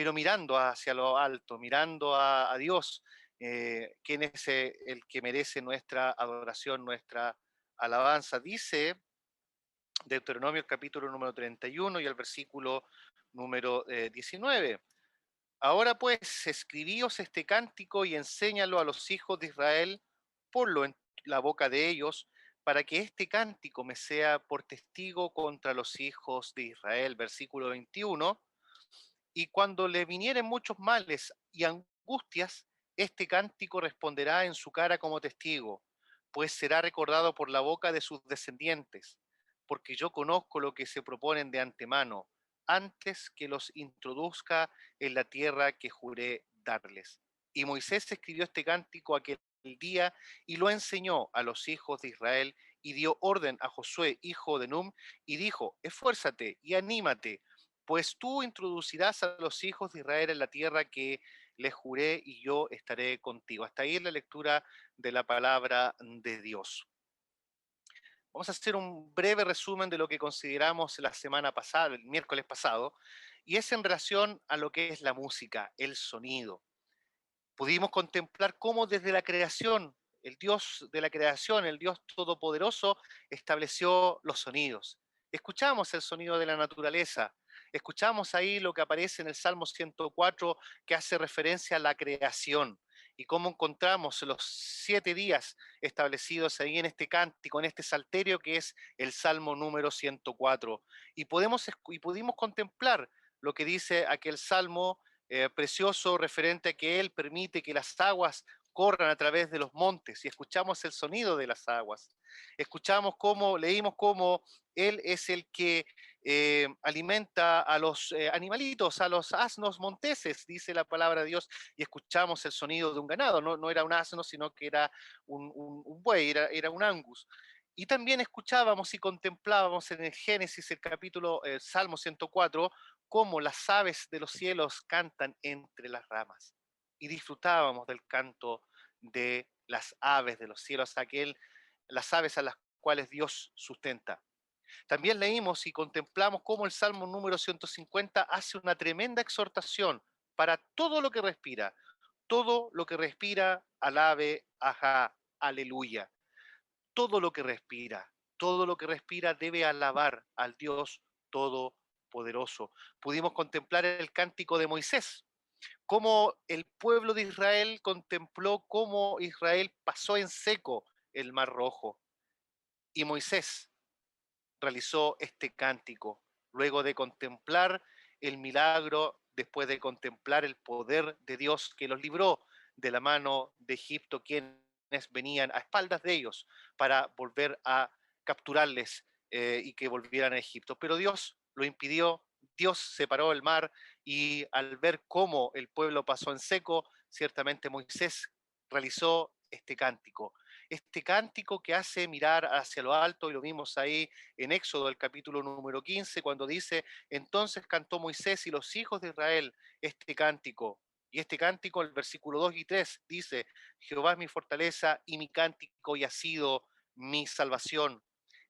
pero mirando hacia lo alto, mirando a Dios, quien es el que merece nuestra adoración, nuestra alabanza. Dice Deuteronomio el capítulo número 31 y el versículo número 19. Ahora pues, escribíos este cántico y enséñalo a los hijos de Israel, ponlo en la boca de ellos, para que este cántico me sea por testigo contra los hijos de Israel. Versículo 21. Y cuando le vinieren muchos males y angustias, este cántico responderá en su cara como testigo, pues será recordado por la boca de sus descendientes, porque yo conozco lo que se proponen de antemano, antes que los introduzca en la tierra que juré darles. Y Moisés escribió este cántico aquel día y lo enseñó a los hijos de Israel y dio orden a Josué, hijo de Num, y dijo, esfuérzate y anímate, pues tú introducirás a los hijos de Israel en la tierra que les juré y yo estaré contigo. Hasta ahí la lectura de la palabra de Dios. Vamos a hacer un breve resumen de lo que consideramos la semana pasada, el miércoles pasado, y es en relación a lo que es la música, el sonido. Pudimos contemplar cómo desde la creación, el Dios de la creación, el Dios todopoderoso, estableció los sonidos. Escuchamos el sonido de la naturaleza, escuchamos ahí lo que aparece en el Salmo 104 que hace referencia a la creación y cómo encontramos los 7 días establecidos ahí en este cántico, en este salterio que es el Salmo número 104. Y pudimos contemplar lo que dice aquel Salmo precioso referente a que Él permite que las aguas corran a través de los montes y escuchamos el sonido de las aguas. Escuchamos cómo, leímos cómo Él es el que alimenta a los animalitos, a los asnos monteses, dice la palabra de Dios, y escuchamos el sonido de un ganado. No, no era un asno, sino que era un buey, era un angus. Y también escuchábamos y contemplábamos en el Génesis, el capítulo Salmo 104, cómo las aves de los cielos cantan entre las ramas. Y disfrutábamos del canto de las aves de los cielos, las aves a las cuales Dios sustenta. También leímos y contemplamos cómo el Salmo número 150 hace una tremenda exhortación para todo lo que respira. Todo lo que respira, alabe, ajá, aleluya. Todo lo que respira debe alabar al Dios Todopoderoso. Pudimos contemplar el cántico de Moisés, cómo el pueblo de Israel contempló cómo Israel pasó en seco el Mar Rojo. Y Moisés realizó este cántico luego de contemplar el milagro, después de contemplar el poder de Dios que los libró de la mano de Egipto, quienes venían a espaldas de ellos para volver a capturarles y que volvieran a Egipto. Pero Dios lo impidió, Dios separó el mar y al ver cómo el pueblo pasó en seco, ciertamente Moisés realizó este cántico que hace mirar hacia lo alto, y lo vimos ahí en Éxodo, el capítulo número 15, cuando dice, entonces cantó Moisés y los hijos de Israel este cántico. Y este cántico, el versículo 2 y 3 dice, Jehová es mi fortaleza y mi cántico y ha sido mi salvación.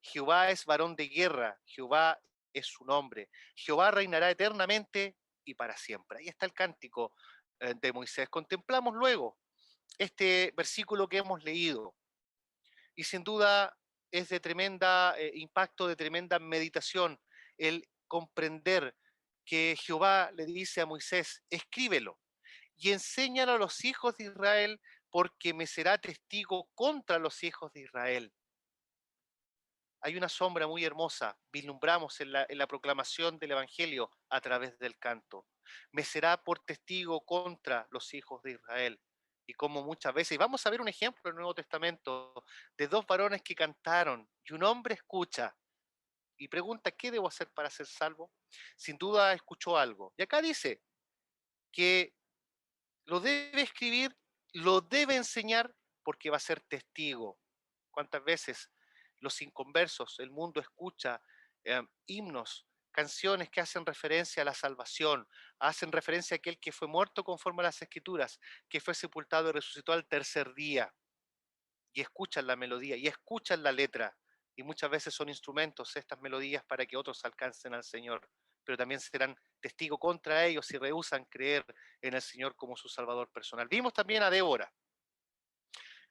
Jehová es varón de guerra, Jehová es su nombre. Jehová reinará eternamente y para siempre. Ahí está el cántico de Moisés. Contemplamos luego este versículo que hemos leído y sin duda es de tremenda impacto, de tremenda meditación, el comprender que Jehová le dice a Moisés, escríbelo y enséñalo a los hijos de Israel porque me será testigo contra los hijos de Israel. Hay una sombra muy hermosa, vislumbramos en la proclamación del Evangelio a través del canto. Me será por testigo contra los hijos de Israel. Y como muchas veces, y vamos a ver un ejemplo en el Nuevo Testamento de dos varones que cantaron y un hombre escucha y pregunta, ¿qué debo hacer para ser salvo? Sin duda escuchó algo. Y acá dice que lo debe escribir, lo debe enseñar porque va a ser testigo. ¿Cuántas veces los inconversos, el mundo escucha himnos, canciones que hacen referencia a la salvación, hacen referencia a aquel que fue muerto conforme a las Escrituras, que fue sepultado y resucitó al tercer día, y escuchan la melodía y escuchan la letra, y muchas veces son instrumentos estas melodías para que otros alcancen al Señor, pero también serán testigos contra ellos si rehúsan creer en el Señor como su Salvador personal. Vimos también a Débora,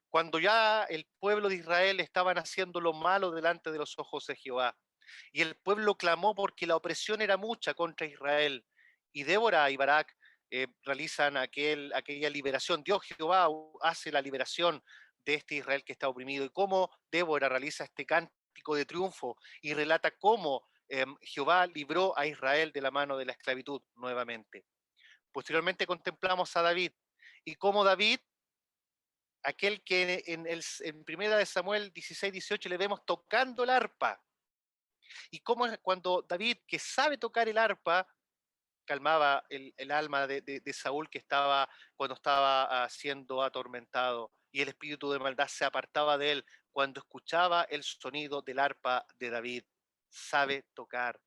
cuando ya el pueblo de Israel estaban haciendo lo malo delante de los ojos de Jehová. Y el pueblo clamó porque la opresión era mucha contra Israel. Y Débora y Barak realizan aquella liberación. Dios Jehová hace la liberación de este Israel que está oprimido. Y cómo Débora realiza este cántico de triunfo y relata cómo Jehová libró a Israel de la mano de la esclavitud nuevamente. Posteriormente contemplamos a David y cómo David, aquel que en primera de Samuel 16-18 le vemos tocando el arpa, y cómo cuando David, que sabe tocar el arpa, calmaba el alma de Saúl, que estaba cuando estaba siendo atormentado, y el espíritu de maldad se apartaba de él cuando escuchaba el sonido del arpa de David. Sabe tocar.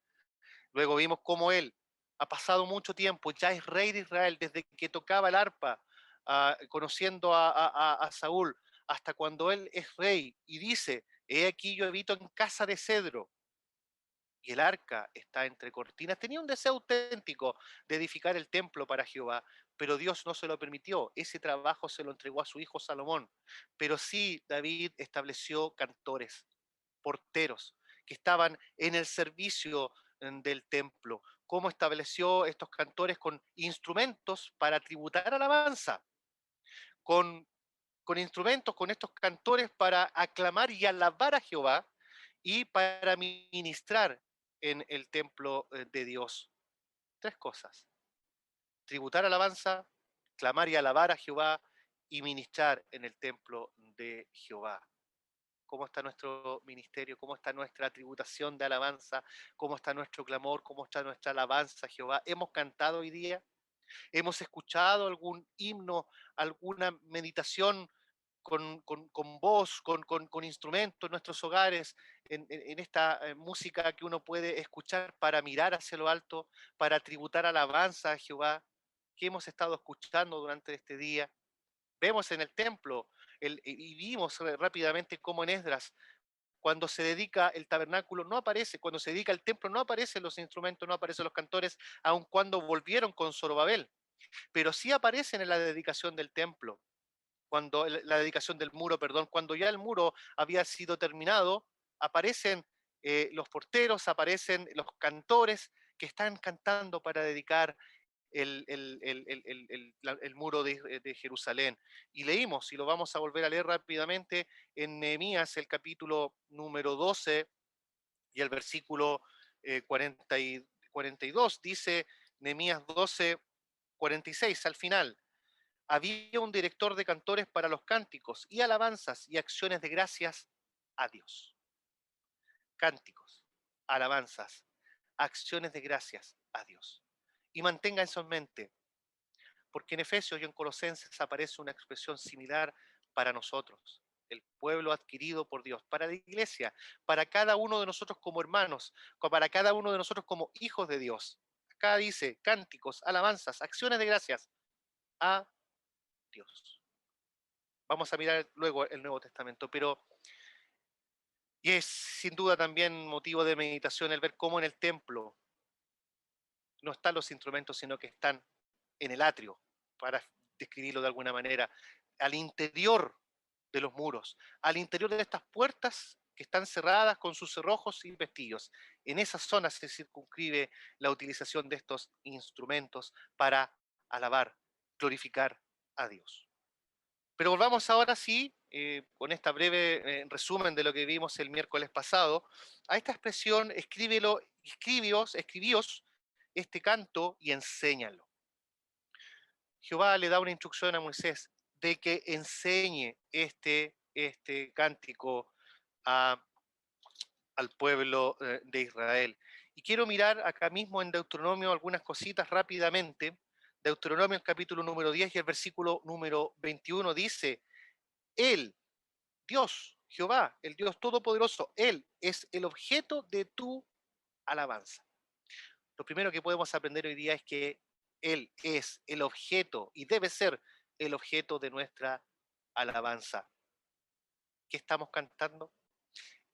Luego vimos cómo él ha pasado mucho tiempo, ya es rey de Israel, desde que tocaba el arpa, conociendo a Saúl, hasta cuando él es rey y dice: he aquí yo habito en casa de cedro y el arca está entre cortinas. Tenía un deseo auténtico de edificar el templo para Jehová, pero Dios no se lo permitió. Ese trabajo se lo entregó a su hijo Salomón. Pero sí, David estableció cantores, porteros, que estaban en el servicio del templo. Cómo estableció estos cantores con instrumentos para tributar alabanza, con instrumentos, con estos cantores para aclamar y alabar a Jehová y para ministrar en el templo de Dios. Tres cosas: tributar alabanza, clamar y alabar a Jehová y ministrar en el templo de Jehová. ¿Cómo está nuestro ministerio? ¿Cómo está nuestra tributación de alabanza? ¿Cómo está nuestro clamor? ¿Cómo está nuestra alabanza a Jehová? ¿Hemos cantado hoy día? ¿Hemos escuchado algún himno, alguna meditación con voz, con instrumentos en nuestros hogares, en esta música que uno puede escuchar para mirar hacia lo alto, para tributar alabanza a Jehová? ¿Qué hemos estado escuchando durante este día? Vemos en el templo y vimos rápidamente cómo en Esdras, cuando se dedica el tabernáculo, no aparece; cuando se dedica el templo, no aparecen los instrumentos, no aparecen los cantores, aun cuando volvieron con Zorobabel, pero sí aparecen en la dedicación del templo, cuando la dedicación del muro, perdón, cuando ya el muro había sido terminado, aparecen los porteros, aparecen los cantores que están cantando para dedicar el muro de Jerusalén. Y leímos, y lo vamos a volver a leer rápidamente, en Nehemías el capítulo número 12 y el versículo 42, dice Nehemías 12:46 al final: había un director de cantores para los cánticos y alabanzas y acciones de gracias a Dios. Cánticos, alabanzas, acciones de gracias a Dios. Y mantenga eso en mente, porque en Efesios y en Colosenses aparece una expresión similar para nosotros, el pueblo adquirido por Dios, para la iglesia, para cada uno de nosotros como hermanos, para cada uno de nosotros como hijos de Dios. Acá dice cánticos, alabanzas, acciones de gracias a Dios. Vamos a mirar luego el Nuevo Testamento, pero y es sin duda también motivo de meditación el ver cómo en el templo no están los instrumentos, sino que están en el atrio, para describirlo de alguna manera, al interior de los muros, al interior de estas puertas que están cerradas con sus cerrojos y pestillos. En esa zona se circunscribe la utilización de estos instrumentos para alabar, glorificar a Dios. Pero volvamos ahora sí, con esta breve resumen de lo que vimos el miércoles pasado, a esta expresión: escribíos este canto y enséñalo. Jehová le da una instrucción a Moisés de que enseñe este cántico a- al pueblo de Israel. Y quiero mirar acá mismo en Deuteronomio algunas cositas rápidamente. Deuteronomio, el capítulo número 10 y el versículo número 21 dice: Él, Dios, Jehová, el Dios Todopoderoso, Él es el objeto de tu alabanza. Lo primero que podemos aprender hoy día es que Él es el objeto y debe ser el objeto de nuestra alabanza. ¿Qué estamos cantando?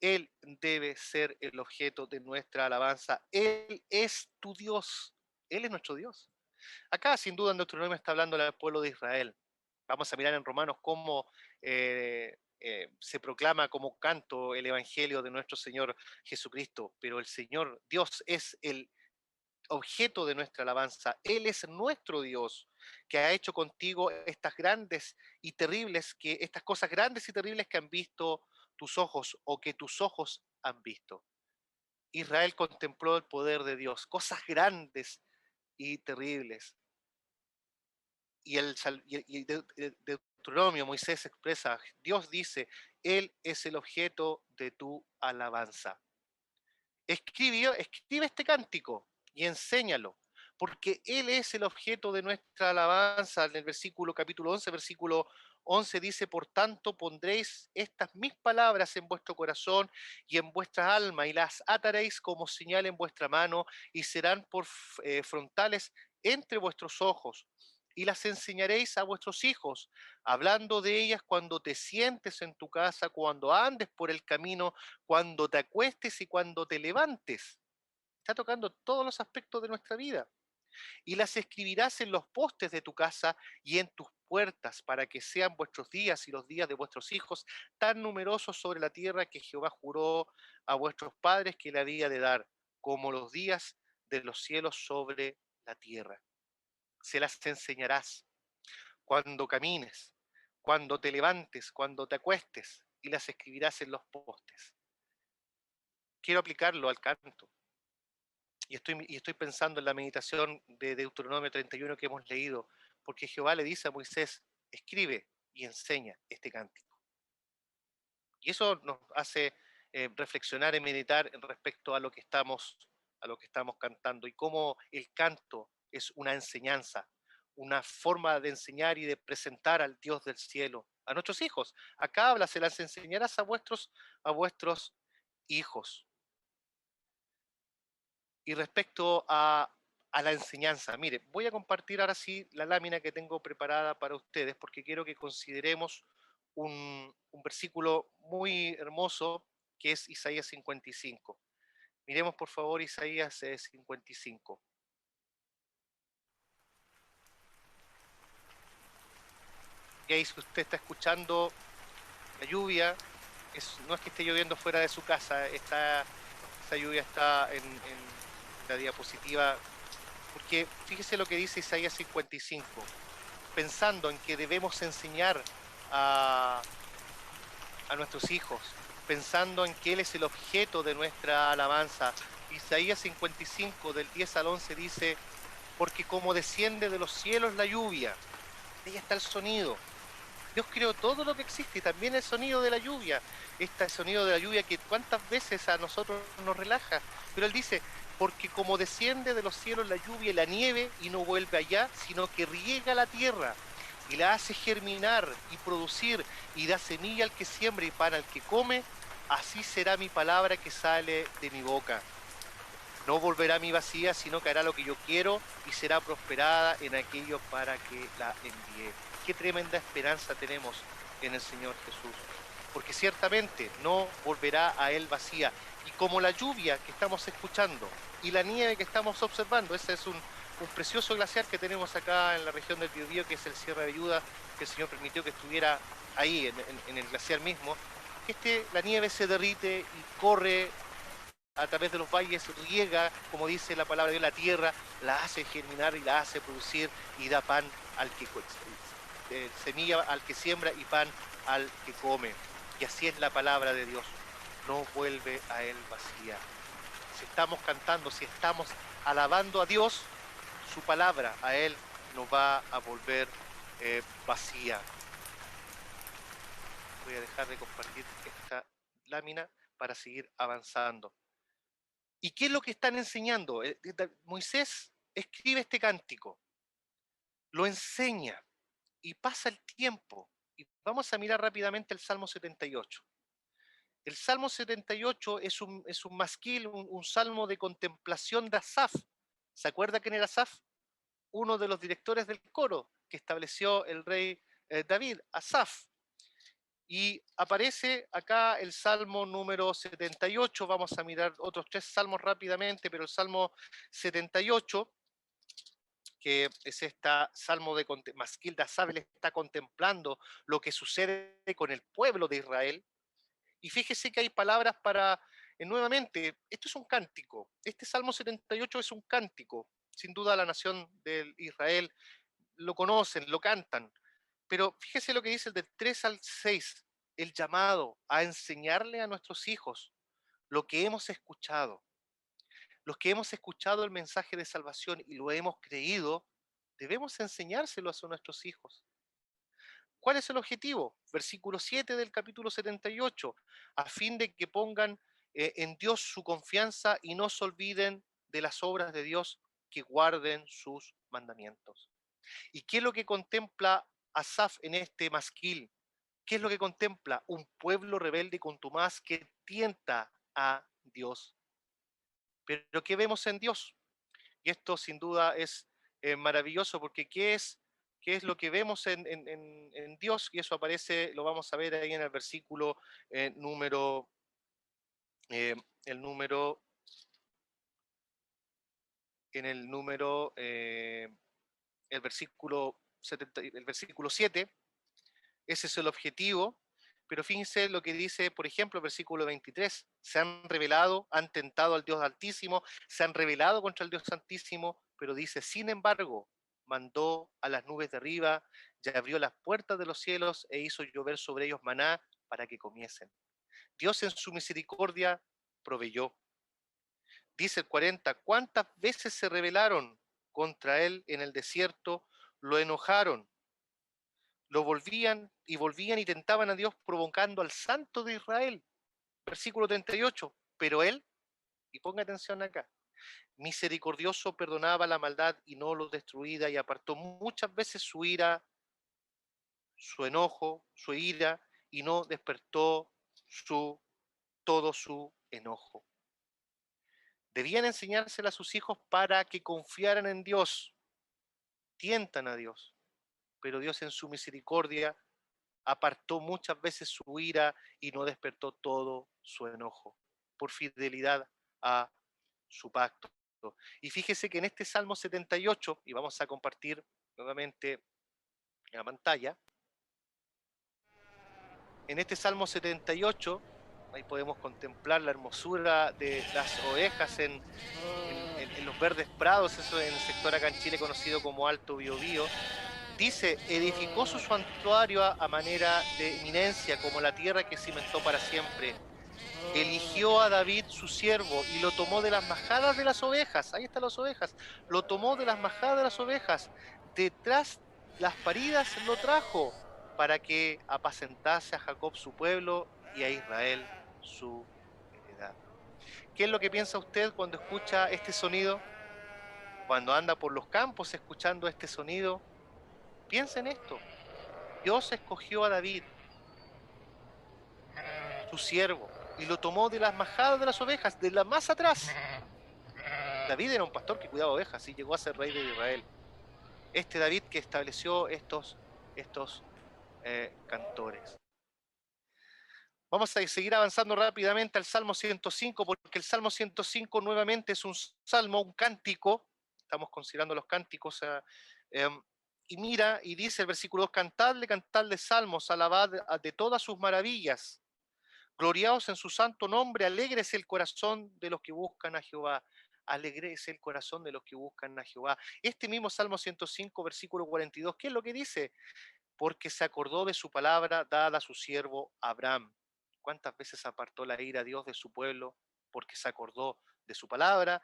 Él debe ser el objeto de nuestra alabanza. Él es tu Dios. Él es nuestro Dios. Acá, sin duda, en Deuteronomio está hablando al pueblo de Israel. Vamos a mirar en Romanos cómo se proclama como canto el Evangelio de nuestro Señor Jesucristo. Pero el Señor Dios es el objeto de nuestra alabanza. Él es nuestro Dios, que ha hecho contigo estas grandes y terribles, estas cosas grandes y terribles que han visto tus ojos o que tus ojos han visto. Israel contempló el poder de Dios, cosas grandes y terribles. Y Deuteronomio, Moisés expresa, Dios dice, Él es el objeto de tu alabanza. Escribe este cántico y enséñalo, porque Él es el objeto de nuestra alabanza. En el capítulo 11, versículo 11 dice, por tanto pondréis estas mis palabras en vuestro corazón y en vuestra alma, y las ataréis como señal en vuestra mano, y serán por frontales entre vuestros ojos, y las enseñaréis a vuestros hijos, hablando de ellas cuando te sientes en tu casa, cuando andes por el camino, cuando te acuestes y cuando te levantes. Está tocando todos los aspectos de nuestra vida. Y las escribirás en los postes de tu casa y en tus puertas, para que sean vuestros días y los días de vuestros hijos tan numerosos sobre la tierra que Jehová juró a vuestros padres que le había de dar, como los días de los cielos sobre la tierra. Se las enseñarás cuando camines, cuando te levantes, cuando te acuestes, y las escribirás en los postes. Quiero aplicarlo al canto. Y estoy pensando en la meditación de Deuteronomio 31 que hemos leído, porque Jehová le dice a Moisés, escribe y enseña este cántico. Y eso nos hace reflexionar y meditar respecto a lo que estamos cantando y cómo el canto es una enseñanza, una forma de enseñar y de presentar al Dios del cielo a nuestros hijos. Acá habla, se las enseñarás a vuestros hijos. Y respecto a la enseñanza, mire, voy a compartir ahora sí la lámina que tengo preparada para ustedes porque quiero que consideremos un versículo muy hermoso que es Isaías 55. Miremos por favor Isaías 55. Y ahí si usted está escuchando la lluvia, no es que esté lloviendo fuera de su casa, esa lluvia está en la diapositiva, porque fíjese lo que dice Isaías 55. Pensando en que debemos enseñar a, a nuestros hijos, pensando en que Él es el objeto de nuestra alabanza. Isaías 55, del 10 al 11 dice, porque como desciende de los cielos la lluvia, ahí está el sonido. Dios creó todo lo que existe y también el sonido de la lluvia. Este sonido de la lluvia que cuántas veces a nosotros nos relaja. Pero Él dice, porque como desciende de los cielos la lluvia y la nieve y no vuelve allá, sino que riega la tierra y la hace germinar y producir y da semilla al que siembra y pan al que come, así será mi palabra que sale de mi boca. No volverá a mi vacía, sino que hará lo que yo quiero y será prosperada en aquello para que la envíe. Qué tremenda esperanza tenemos en el Señor Jesús, porque ciertamente no volverá a Él vacía. Y como la lluvia que estamos escuchando y la nieve que estamos observando, ese es un precioso glaciar que tenemos acá en la región del Biobío, que es el Sierra de Ayuda, que el Señor permitió que estuviera ahí en el glaciar mismo. La nieve se derrite y corre a través de los valles, riega, como dice la palabra de la tierra, la hace germinar y la hace producir y da pan al que semilla al que siembra y pan al que come. Y así es la palabra de Dios. No vuelve a Él vacía. Si estamos cantando, si estamos alabando a Dios, su palabra a Él no va a volver vacía. Voy a dejar de compartir esta lámina para seguir avanzando. ¿Y qué es lo que están enseñando? Moisés escribe este cántico, lo enseña y pasa el tiempo. Y vamos a mirar rápidamente el Salmo 78. El Salmo 78 es un masquil, un salmo de contemplación de Asaf. ¿Se acuerda quién era Asaf? Uno de los directores del coro que estableció el rey David, Asaf. Y aparece acá el Salmo número 78. Vamos a mirar otros tres salmos rápidamente, pero el Salmo 78, que es esta salmo de Masquil de Asaf, él está contemplando lo que sucede con el pueblo de Israel. Y fíjese que hay palabras para, nuevamente, esto es un cántico. Este Salmo 78 es un cántico. Sin duda la nación de Israel lo conocen, lo cantan. Pero fíjese lo que dice el del 3 al 6, el llamado a enseñarle a nuestros hijos lo que hemos escuchado. Los que hemos escuchado el mensaje de salvación y lo hemos creído, debemos enseñárselo a nuestros hijos. ¿Cuál es el objetivo? Versículo 7 del capítulo 78, a fin de que pongan en Dios su confianza y no se olviden de las obras de Dios, que guarden sus mandamientos. ¿Y qué es lo que contempla Asaf en este masquil? ¿Qué es lo que contempla? Un pueblo rebelde y contumaz que tienta a Dios. Pero ¿qué vemos en Dios? Y esto sin duda es maravilloso, porque ¿qué es lo que vemos en Dios? Y eso aparece, lo vamos a ver ahí en el versículo número, eh, el número, en el número, el versículo 70, el versículo 7. Ese es el objetivo. Pero fíjense lo que dice, por ejemplo, el versículo 23. Se han rebelado, han tentado al Dios Altísimo, se han rebelado contra el Dios Santísimo, pero dice, sin embargo, mandó a las nubes de arriba, ya abrió las puertas de los cielos e hizo llover sobre ellos maná para que comiesen. Dios en su misericordia proveyó. Dice el 40, ¿cuántas veces se rebelaron contra él en el desierto? Lo enojaron, lo volvían y tentaban a Dios provocando al Santo de Israel. Versículo 38. Pero él, y ponga atención acá, misericordioso perdonaba la maldad y no lo destruida, y apartó muchas veces su ira, su enojo, su ira, y no despertó todo su enojo. Debían enseñársela a sus hijos para que confiaran en Dios. Tientan a Dios, pero Dios en su misericordia apartó muchas veces su ira y no despertó todo su enojo, por fidelidad a su pacto. Y fíjese que en este Salmo 78, y vamos a compartir nuevamente en la pantalla, en este Salmo 78, ahí podemos contemplar la hermosura de las ovejas en los verdes prados, eso en el sector acá en Chile conocido como Alto Biobío. Dice, edificó su santuario a manera de eminencia, como la tierra que cimentó para siempre. Eligió a David su siervo y lo tomó de las majadas de las ovejas. Ahí están las ovejas. Lo tomó de las majadas de las ovejas. Detrás las paridas lo trajo para que apacentase a Jacob su pueblo y a Israel su heredad. ¿Qué es lo que piensa usted cuando escucha este sonido? Cuando anda por los campos escuchando este sonido, piensa en esto. Dios escogió a David, su siervo, y lo tomó de las majadas de las ovejas, de la más atrás. David era un pastor que cuidaba ovejas y llegó a ser rey de Israel. Este David que estableció estos cantores. Vamos a seguir avanzando rápidamente al Salmo 105, porque el Salmo 105 nuevamente es un salmo, un cántico. Estamos considerando los cánticos. Y mira, y dice el versículo 2, cantadle salmos, alabad de todas sus maravillas. Gloriaos en su santo nombre, alégrese el corazón de los que buscan a Jehová. Alegrese el corazón de los que buscan a Jehová. Este mismo Salmo 105, versículo 42, ¿qué es lo que dice? Porque se acordó de su palabra dada a su siervo Abraham. ¿Cuántas veces apartó la ira a Dios de su pueblo? Porque se acordó de su palabra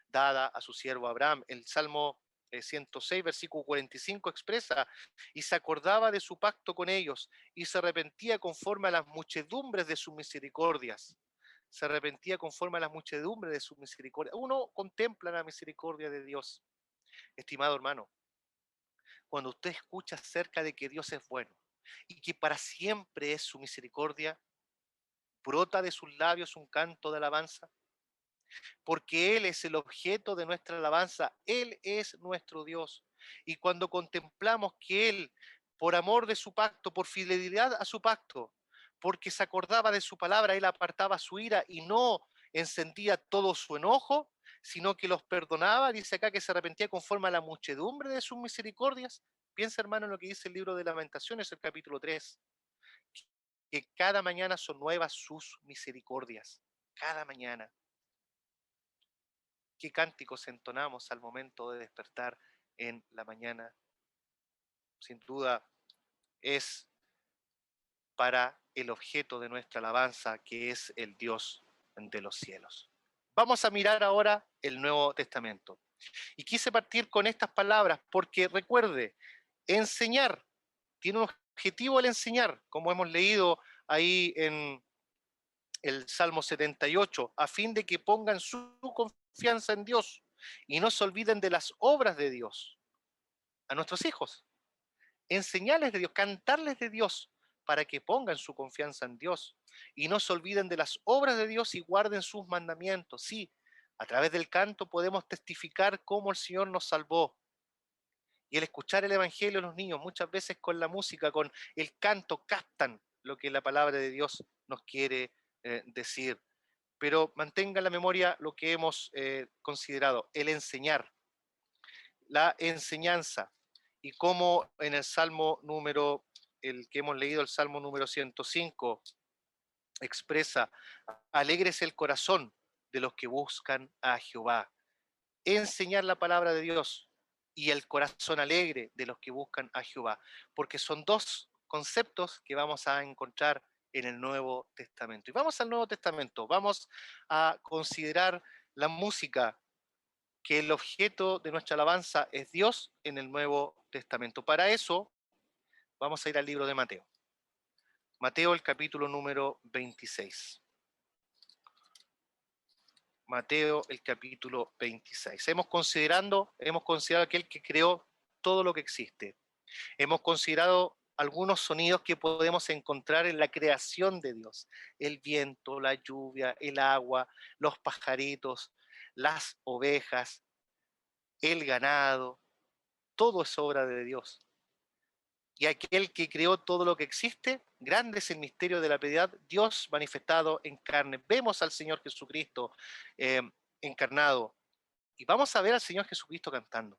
dada a su siervo Abraham. El Salmo 106, versículo 45 expresa, y se acordaba de su pacto con ellos, y se arrepentía conforme a las muchedumbres de sus misericordias. Se arrepentía conforme a las muchedumbres de sus misericordias. Uno contempla la misericordia de Dios, estimado hermano. Cuando usted escucha acerca de que Dios es bueno y que para siempre es su misericordia, brota de sus labios un canto de alabanza, porque Él es el objeto de nuestra alabanza, Él es nuestro Dios. Y cuando contemplamos que Él, por amor de su pacto, por fidelidad a su pacto, porque se acordaba de su palabra, él apartaba su ira y no encendía todo su enojo, sino que los perdonaba. Dice acá que se arrepentía conforme a la muchedumbre de sus misericordias. Piensa, hermano, en lo que dice el libro de Lamentaciones, el capítulo 3, que cada mañana son nuevas sus misericordias. Cada mañana. ¿Qué cánticos entonamos al momento de despertar en la mañana? Sin duda es para el objeto de nuestra alabanza, que es el Dios de los cielos. Vamos a mirar ahora el Nuevo Testamento. Y quise partir con estas palabras porque recuerde, enseñar, tiene un objetivo el enseñar, como hemos leído ahí en el Salmo 78, a fin de que pongan su confianza en Dios y no se olviden de las obras de Dios a nuestros hijos. Enseñarles de Dios, cantarles de Dios, para que pongan su confianza en Dios y no se olviden de las obras de Dios y guarden sus mandamientos. Sí, a través del canto podemos testificar cómo el Señor nos salvó. Y el escuchar el Evangelio a los niños, muchas veces con la música, con el canto, captan lo que la palabra de Dios nos quiere decir. Pero mantenga en la memoria lo que hemos considerado, el enseñar, la enseñanza, y cómo en el Salmo número, el que hemos leído, el Salmo número 105, expresa, alegres el corazón de los que buscan a Jehová. Enseñar la palabra de Dios y el corazón alegre de los que buscan a Jehová, porque son dos conceptos que vamos a encontrar en el Nuevo Testamento. Y vamos al Nuevo Testamento, vamos a considerar la música, que el objeto de nuestra alabanza es Dios en el Nuevo Testamento. Para eso vamos a ir al libro de Mateo. Mateo, el capítulo número 26. Mateo, el capítulo 26. Hemos considerado aquel que creó todo lo que existe. Hemos considerado algunos sonidos que podemos encontrar en la creación de Dios. El viento, la lluvia, el agua, los pajaritos, las ovejas, el ganado. Todo es obra de Dios. Y aquel que creó todo lo que existe, grande es el misterio de la piedad, Dios manifestado en carne. Vemos al Señor Jesucristo eh, encarnado y vamos a ver al Señor Jesucristo cantando.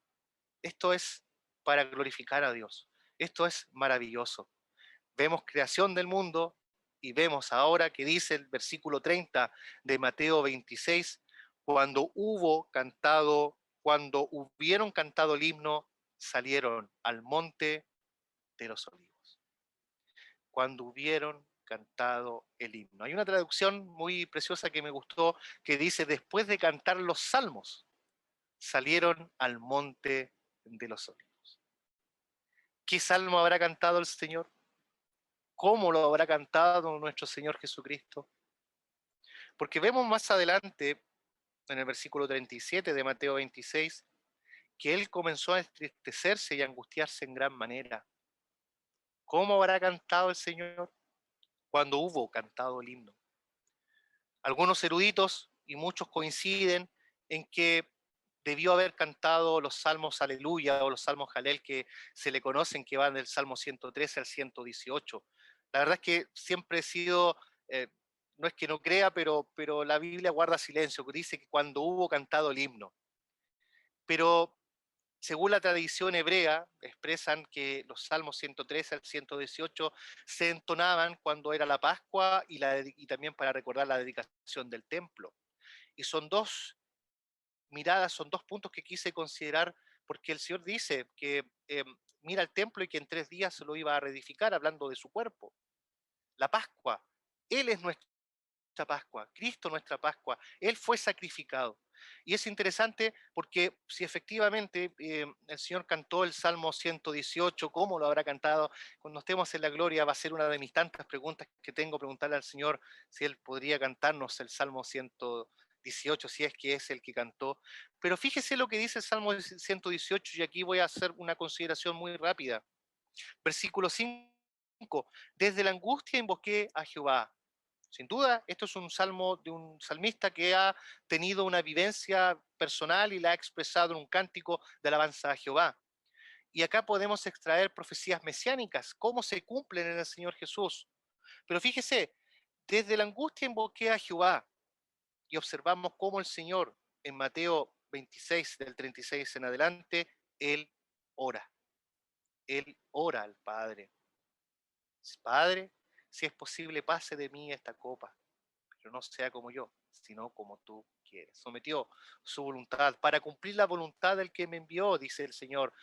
Esto es para glorificar a Dios. Esto es maravilloso. Vemos creación del mundo y vemos ahora que dice el versículo 30 de Mateo 26, cuando hubieron cantado el himno, salieron al monte de los olivos. Cuando hubieron cantado el himno. Hay una traducción muy preciosa que me gustó que dice, después de cantar los salmos, salieron al monte de los olivos. ¿Qué salmo habrá cantado el Señor? ¿Cómo lo habrá cantado nuestro Señor Jesucristo? Porque vemos más adelante, en el versículo 37 de Mateo 26, que Él comenzó a entristecerse y a angustiarse en gran manera. ¿Cómo habrá cantado el Señor? Cuando hubo cantado el himno. Algunos eruditos y muchos coinciden en que debió haber cantado los salmos Aleluya o los salmos Jalel, que se le conocen, que van del Salmo 113 al 118. La verdad es que siempre he sido, eh, no es que no crea, pero la Biblia guarda silencio, que dice que cuando hubo cantado el himno. Pero según la tradición hebrea, expresan que los salmos 113 al 118 se entonaban cuando era la Pascua y también para recordar la dedicación del templo. Y son dos miradas, son dos puntos que quise considerar, porque el Señor dice que mira el templo y que en 3 días se lo iba a reedificar, hablando de su cuerpo. La Pascua, Él es nuestra Pascua, Cristo nuestra Pascua, Él fue sacrificado. Y es interesante porque si efectivamente el Señor cantó el Salmo 118, ¿cómo lo habrá cantado? Cuando estemos en la gloria va a ser una de mis tantas preguntas que tengo, preguntarle al Señor si Él podría cantarnos el Salmo 118, si es que es el que cantó. Pero fíjese lo que dice el Salmo 118 y aquí voy a hacer una consideración muy rápida. Versículo 5, desde la angustia invoqué a Jehová. Sin duda, esto es un salmo de un salmista que ha tenido una vivencia personal y la ha expresado en un cántico de alabanza a Jehová. Y acá podemos extraer profecías mesiánicas, cómo se cumplen en el Señor Jesús. Pero fíjese, desde la angustia invoqué a Jehová y observamos cómo el Señor en Mateo 26, del 36 en adelante, Él ora. Él ora al Padre. Padre, si es posible, pase de mí esta copa, pero no sea como yo, sino como tú quieres. Sometió su voluntad para cumplir la voluntad del que me envió, dice el Señor.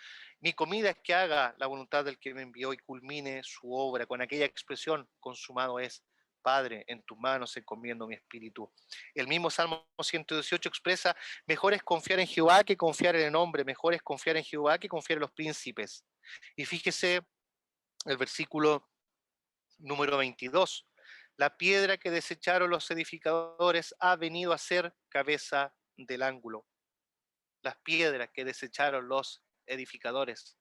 Mi comida es que haga la voluntad del que me envió y culmine su obra con aquella expresión, consumado es. Padre, en tus manos encomiendo mi espíritu. El mismo Salmo 118 expresa, mejor es confiar en Jehová que confiar en el hombre, mejor es confiar en Jehová que confiar en los príncipes. Y fíjese el versículo número 22. La piedra que desecharon los edificadores ha venido a ser cabeza del ángulo. Las piedras que desecharon los edificadores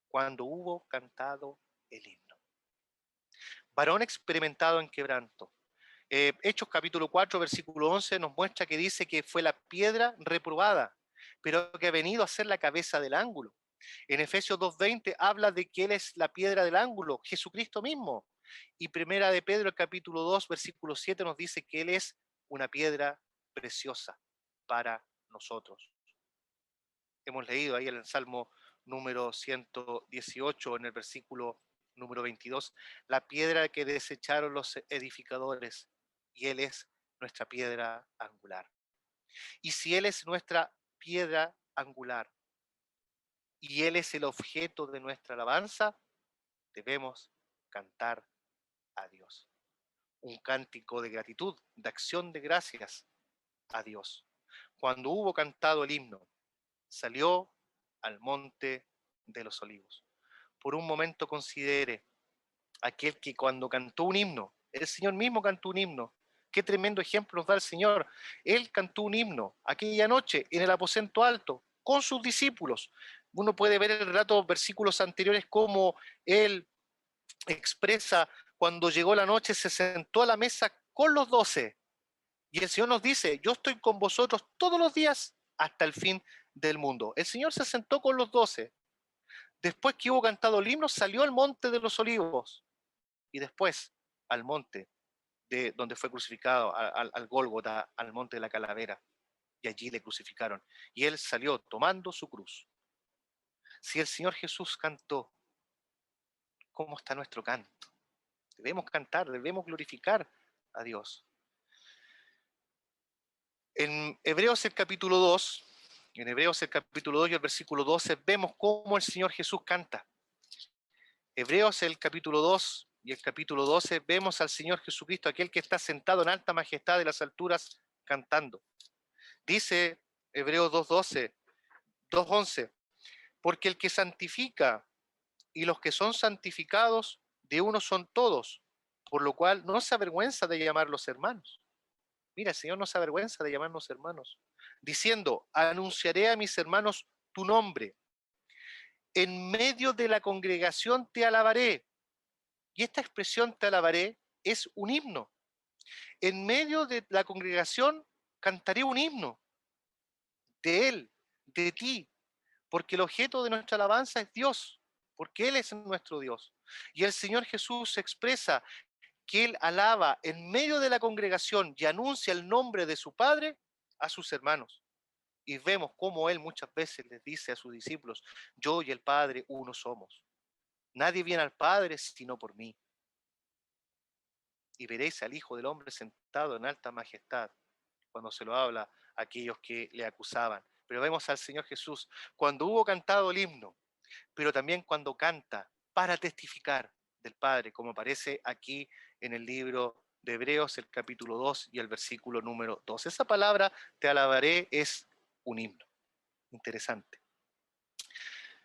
cuando hubo cantado el himno. Varón experimentado en quebranto. Hechos capítulo 4, versículo 11 nos muestra que dice que fue la piedra reprobada, pero que ha venido a ser la cabeza del ángulo. En Efesios 2:20 habla de que Él es la piedra del ángulo, Jesucristo mismo. Y Primera de Pedro, el capítulo 2, versículo 7 nos dice que Él es una piedra preciosa para nosotros. Hemos leído ahí en el Salmo número 118, en el versículo número 22, la piedra que desecharon los edificadores, y Él es nuestra piedra angular. Y si Él es nuestra piedra angular, y Él es el objeto de nuestra alabanza, debemos cantar a Dios. Un cántico de gratitud, de acción de gracias a Dios. Cuando hubo cantado el himno, salió al monte de los olivos. Por un momento considere aquel que cuando cantó un himno, el Señor mismo cantó un himno. Qué tremendo ejemplo nos da el Señor. Él cantó un himno aquella noche en el aposento alto con sus discípulos. Uno puede ver el relato, versículos anteriores, cómo Él expresa cuando llegó la noche, se sentó a la mesa con los 12. Y el Señor nos dice, yo estoy con vosotros todos los días hasta el fin del mundo. El Señor se sentó con los 12. Después que hubo cantado el himno, salió al monte de los olivos y después al monte de donde fue crucificado, al Gólgota, al monte de la calavera. Y allí le crucificaron. Y él salió tomando su cruz. Si el Señor Jesús cantó, ¿cómo está nuestro canto? Debemos cantar, debemos glorificar a Dios. En Hebreos el capítulo 2, en Hebreos el capítulo 2 y el versículo 12, vemos cómo el Señor Jesús canta. Hebreos el capítulo 2 y el capítulo 12, vemos al Señor Jesucristo, aquel que está sentado en alta majestad de las alturas, cantando. Dice Hebreos 2:12, 2:11, porque el que santifica y los que son santificados de uno son todos, por lo cual no se avergüenza de llamarlos hermanos. Mira, el Señor no se avergüenza de llamarnos hermanos, diciendo, anunciaré a mis hermanos tu nombre. En medio de la congregación te alabaré. Y esta expresión te alabaré es un himno. En medio de la congregación cantaré un himno de Él, de ti, porque el objeto de nuestra alabanza es Dios, porque Él es nuestro Dios. Y el Señor Jesús expresa que Él alaba en medio de la congregación y anuncia el nombre de su Padre a sus hermanos. Y vemos cómo Él muchas veces les dice a sus discípulos, yo y el Padre uno somos. Nadie viene al Padre sino por mí. Y veréis al Hijo del Hombre sentado en alta majestad, cuando se lo habla a aquellos que le acusaban. Pero vemos al Señor Jesús cuando hubo cantado el himno, pero también cuando canta para testificar del Padre, como aparece aquí en el libro de Hebreos, el capítulo 2 y el versículo número 2. Esa palabra, te alabaré, es un himno. Interesante.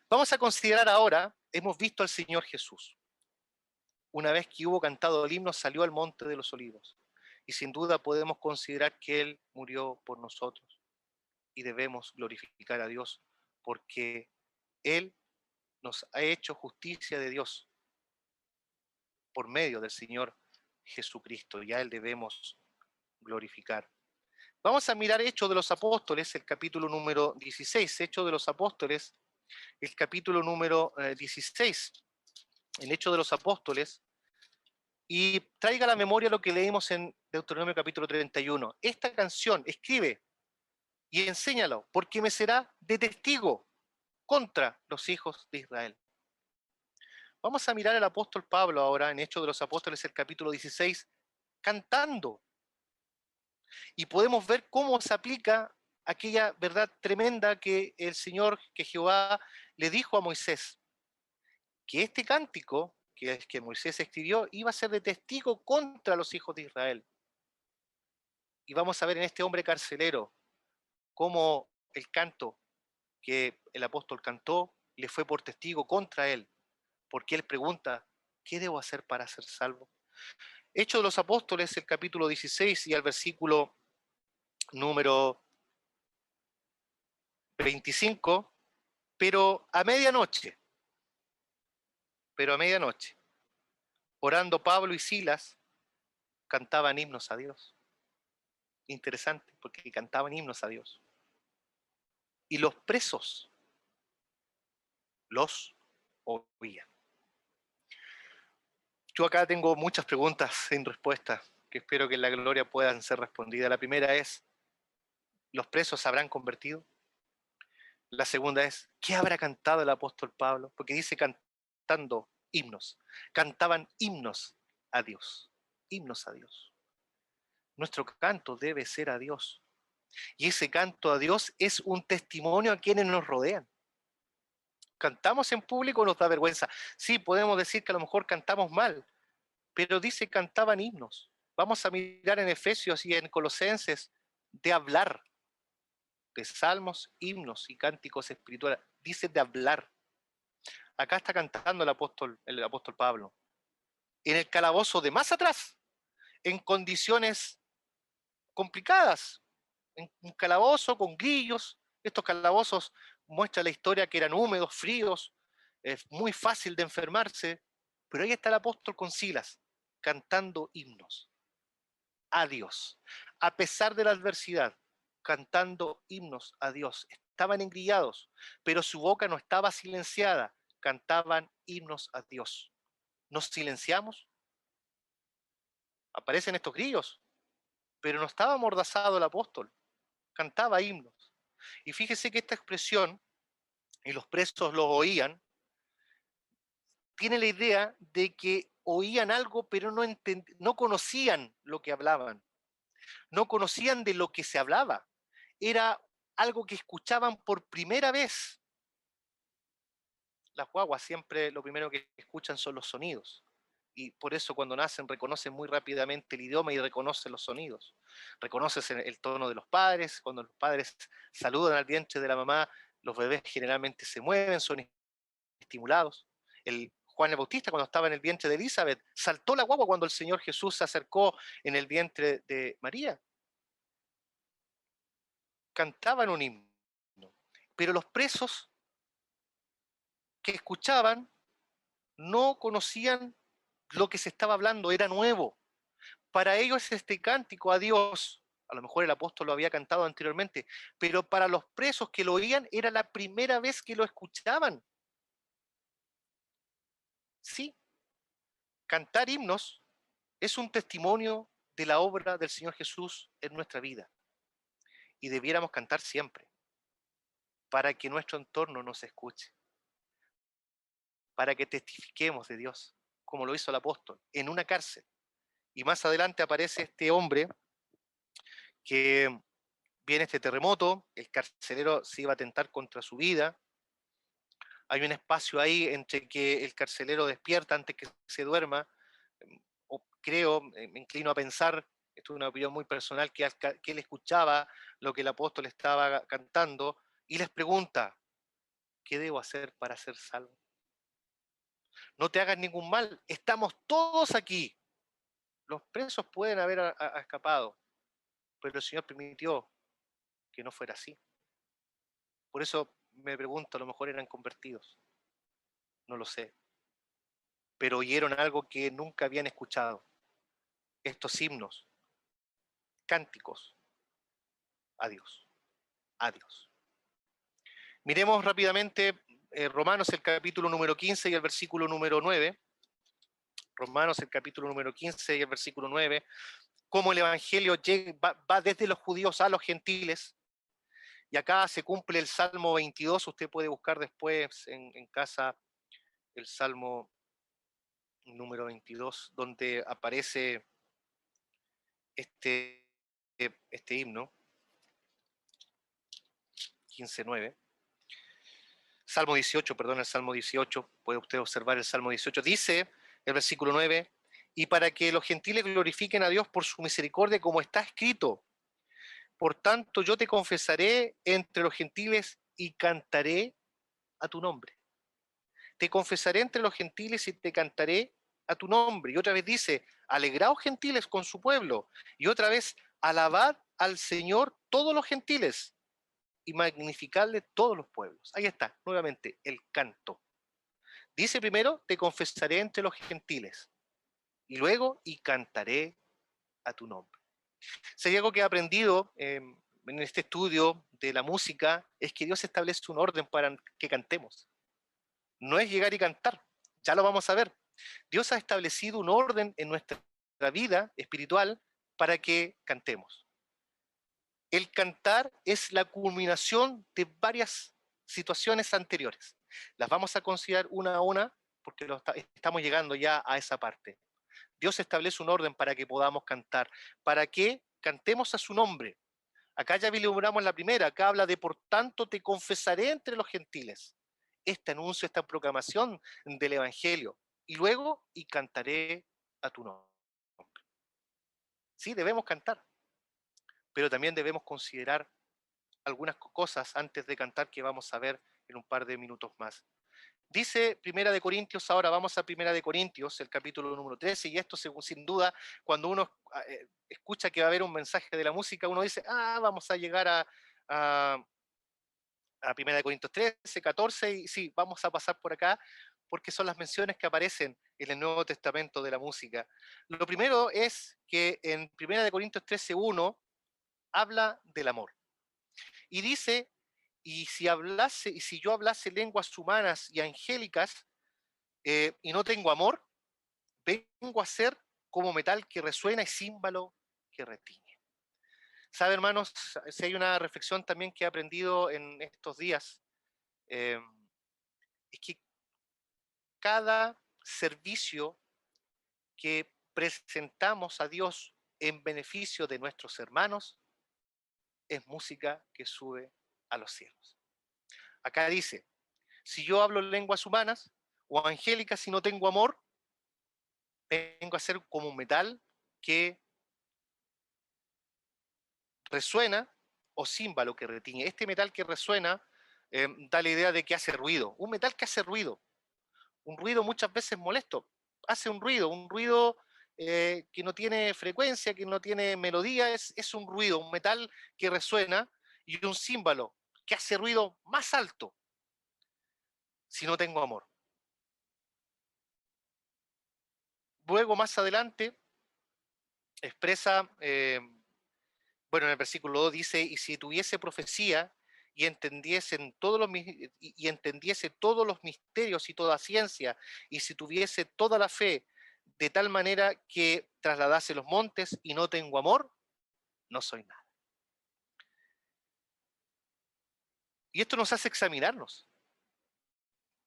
Vamos a considerar ahora, hemos visto al Señor Jesús. Una vez que hubo cantado el himno, salió al monte de los olivos. Y sin duda podemos considerar que Él murió por nosotros. Y debemos glorificar a Dios porque Él nos ha hecho justicia de Dios por medio del Señor Jesucristo. Y a Él debemos glorificar. Vamos a mirar Hechos de los Apóstoles, el capítulo número 16. Hechos de los Apóstoles, el capítulo número 16. En Hechos de los Apóstoles, y traiga a la memoria lo que leímos en Deuteronomio capítulo 31. Esta canción, escribe y enséñalo, porque me será de testigo contra los hijos de Israel. Vamos a mirar al apóstol Pablo ahora en Hechos de los Apóstoles, el capítulo 16, cantando. Y podemos ver cómo se aplica aquella verdad tremenda que el Señor, que Jehová le dijo a Moisés, que este cántico que Moisés escribió iba a ser de testigo contra los hijos de Israel. Y vamos a ver en este hombre carcelero cómo el canto que el apóstol cantó le fue por testigo contra él, porque él pregunta, ¿qué debo hacer para ser salvo? Hechos de los Apóstoles, el capítulo 16 y al versículo número 25, pero a medianoche, orando Pablo y Silas, cantaban himnos a Dios. Interesante, porque cantaban himnos a Dios. Y los presos los oían. Yo acá tengo muchas preguntas sin respuesta que espero que en la gloria puedan ser respondidas. La primera es, ¿los presos se habrán convertido? La segunda es, ¿qué habrá cantado el apóstol Pablo? Porque dice cantando himnos. Cantaban himnos a Dios. Himnos a Dios. Nuestro canto debe ser a Dios. Y ese canto a Dios es un testimonio a quienes nos rodean. Cantamos en público, nos da vergüenza. Sí, podemos decir que a lo mejor cantamos mal, pero dice cantaban himnos. Vamos a mirar en Efesios y en Colosenses de hablar, de salmos, himnos y cánticos espirituales. Dice de hablar. Acá está cantando el apóstol Pablo. En el calabozo de más atrás, en condiciones complicadas, en un calabozo con grillos. Estos calabozos muestran la historia que eran húmedos, fríos, es muy fácil de enfermarse, pero ahí está el apóstol con Silas, cantando himnos a Dios, a pesar de la adversidad, cantando himnos a Dios. Estaban engrillados, pero su boca no estaba silenciada, cantaban himnos a Dios. ¿Nos silenciamos? Aparecen estos grillos, pero no estaba amordazado el apóstol, cantaba himnos. Y fíjese que esta expresión, y los presos lo oían, tiene la idea de que oían algo, pero no conocían lo que hablaban, no conocían de lo que se hablaba. Era algo que escuchaban por primera vez. Las guaguas siempre lo primero que escuchan son los sonidos. Y por eso cuando nacen reconocen muy rápidamente el idioma y reconocen los sonidos. Reconoces el tono de los padres, cuando los padres saludan al vientre de la mamá, los bebés generalmente se mueven, son estimulados. Juan el Bautista, cuando estaba en el vientre de Elizabeth, saltó la guagua cuando el Señor Jesús se acercó en el vientre de María. Cantaban un himno. Pero los presos que escuchaban no conocían lo que se estaba hablando, era nuevo. Para ellos este cántico a Dios, a lo mejor el apóstol lo había cantado anteriormente, pero para los presos que lo oían era la primera vez que lo escuchaban. Sí, cantar himnos es un testimonio de la obra del Señor Jesús en nuestra vida. Y debiéramos cantar siempre, para que nuestro entorno nos escuche, para que testifiquemos de Dios, como lo hizo el apóstol, en una cárcel. Y más adelante aparece este hombre que viene este terremoto, el carcelero se iba a atentar contra su vida, hay un espacio ahí entre que el carcelero despierta antes que se duerma, o creo, me inclino a pensar, esto es una opinión muy personal, que él escuchaba lo que el apóstol estaba cantando y les pregunta, ¿qué debo hacer para ser salvo? No te hagas ningún mal, estamos todos aquí. Los presos pueden haber escapado, pero el Señor permitió que no fuera así. Por eso me pregunto, a lo mejor eran convertidos, no lo sé, pero oyeron algo que nunca habían escuchado, estos himnos, cánticos, a Dios, a Dios. Miremos rápidamente Romanos el capítulo número 15 y el versículo número 9. Romanos, el capítulo número 15 y el versículo 9, cómo el Evangelio va desde los judíos a los gentiles. Y acá se cumple el Salmo 22, usted puede buscar después en casa el Salmo número 22, donde aparece este himno, 15:9. Salmo 18, perdón, el Salmo 18, puede usted observar el Salmo 18, dice el versículo 9, y para que los gentiles glorifiquen a Dios por su misericordia, como está escrito, por tanto yo te confesaré entre los gentiles y cantaré a tu nombre. Te confesaré entre los gentiles y te cantaré a tu nombre. Y otra vez dice, alegraos gentiles con su pueblo. Y otra vez, alabad al Señor todos los gentiles y magnificadle todos los pueblos. Ahí está, nuevamente, el canto. Dice primero, te confesaré entre los gentiles. Y luego, y cantaré a tu nombre. Si hay algo que he aprendido en este estudio de la música, es que Dios establece un orden para que cantemos. No es llegar y cantar, ya lo vamos a ver. Dios ha establecido un orden en nuestra vida espiritual para que cantemos. El cantar es la culminación de varias situaciones anteriores. Las vamos a considerar una a una porque estamos llegando ya a esa parte. Dios establece un orden para que podamos cantar, para que cantemos a su nombre. Acá ya vislumbramos la primera, acá habla de por tanto te confesaré entre los gentiles. Este anuncio, esta proclamación del Evangelio. Y luego, y cantaré a tu nombre. Sí, debemos cantar, pero también debemos considerar algunas cosas antes de cantar que vamos a ver en un par de minutos más. Dice Primera de Corintios, ahora vamos a Primera de Corintios, el capítulo número 13, y esto sin duda, cuando uno escucha que va a haber un mensaje de la música, uno dice, vamos a llegar a, a Primera de Corintios 13, 14, y sí, vamos a pasar por acá, porque son las menciones que aparecen en el Nuevo Testamento de la música. Lo primero es que en Primera de Corintios 13, 1, habla del amor. Y dice, y si yo hablase lenguas humanas y angélicas, y no tengo amor, vengo a ser como metal que resuena y címbalo que retiñe. ¿Sabe, hermanos? Si hay una reflexión también que he aprendido en estos días, eh, es que cada servicio que presentamos a Dios en beneficio de nuestros hermanos es música que sube a los cielos. Acá dice, si yo hablo lenguas humanas o angélicas y no tengo amor, vengo a ser como un metal que resuena o címbalo que retiñe. Este metal que resuena da la idea de que hace ruido. Un metal que hace ruido. Un ruido muchas veces molesto. Hace un ruido que no tiene frecuencia, que no tiene melodía, es un ruido, un metal que resuena y un címbalo que hace ruido más alto si no tengo amor. Luego, más adelante, expresa, bueno, en el versículo 2 dice, y si tuviese profecía y entendiese todos los misterios y toda ciencia, y si tuviese toda la fe, de tal manera que trasladase los montes y no tengo amor, no soy nada. Y esto nos hace examinarnos,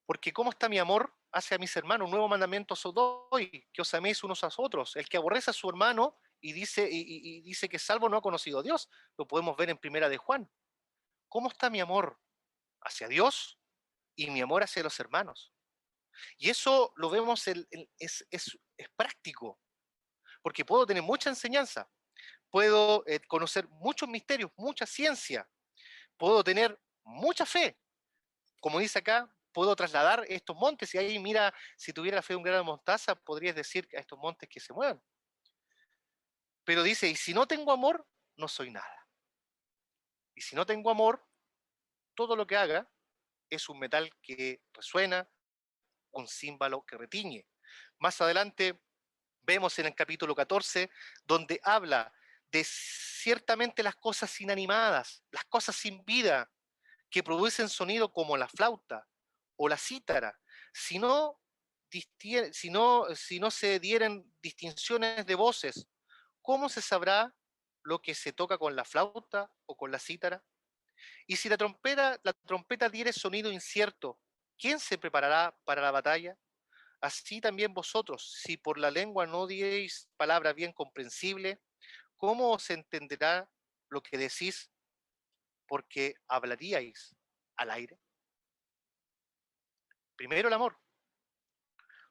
porque ¿cómo está mi amor hacia mis hermanos? Un nuevo mandamiento os doy, que os améis unos a otros. El que aborrece a su hermano y dice que salvo no ha conocido a Dios, lo podemos ver en Primera de Juan. ¿Cómo está mi amor hacia Dios y mi amor hacia los hermanos? Y eso lo vemos, es práctico, porque puedo tener mucha enseñanza, puedo conocer muchos misterios, mucha ciencia, puedo tener mucha fe. Como dice acá, puedo trasladar estos montes y ahí mira, si tuviera la fe de un grano de mostaza, podrías decir a estos montes que se muevan. Pero dice, y si no tengo amor, no soy nada. Y si no tengo amor, todo lo que haga es un metal que resuena, un címbalo que retiñe. Más adelante vemos en el capítulo 14, donde habla de ciertamente las cosas inanimadas, las cosas sin vida, que producen sonido como la flauta o la cítara, sino si no se dieran distinciones de voces, ¿cómo se sabrá lo que se toca con la flauta o con la cítara? Y si la trompeta diere sonido incierto, ¿quién se preparará para la batalla? Así también vosotros, si por la lengua no diereis palabra bien comprensible, ¿cómo se entenderá lo que decís? Porque hablaríais al aire. Primero el amor,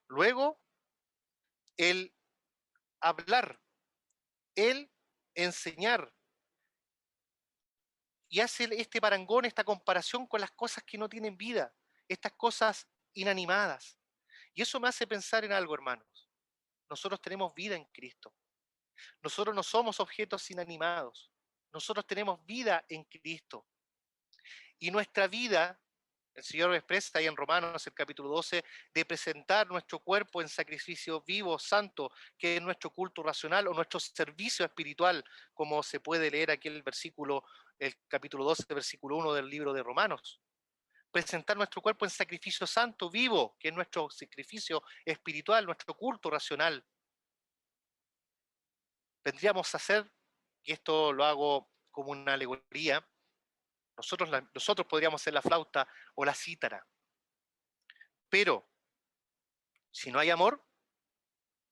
luego el hablar, el enseñar, y hace este parangón, esta comparación con las cosas que no tienen vida, estas cosas inanimadas. Y eso me hace pensar en algo, hermanos. Nosotros tenemos vida en Cristo. Nosotros no somos objetos inanimados. Nosotros tenemos vida en Cristo. Y nuestra vida, el Señor lo expresa ahí en Romanos, el capítulo 12, de presentar nuestro cuerpo en sacrificio vivo, santo, que es nuestro culto racional o nuestro servicio espiritual, como se puede leer aquí en el capítulo 12, versículo 1 del libro de Romanos. Presentar nuestro cuerpo en sacrificio santo, vivo, que es nuestro sacrificio espiritual, nuestro culto racional. Vendríamos a hacer, y esto lo hago como una alegoría, nosotros podríamos ser la flauta o la cítara, pero si no hay amor,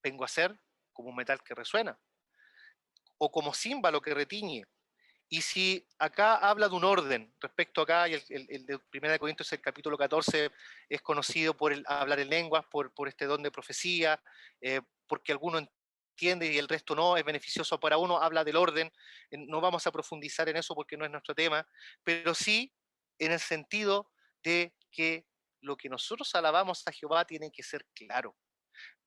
vengo a ser como un metal que resuena, o como címbalo que retiñe. Y si acá habla de un orden, respecto acá, y el de 1 Corintios, el capítulo 14, es conocido por hablar en lenguas, por este don de profecía, porque alguno entiende y el resto no, es beneficioso para uno, habla del orden, no vamos a profundizar en eso porque no es nuestro tema, pero sí en el sentido de que lo que nosotros alabamos a Jehová tiene que ser claro,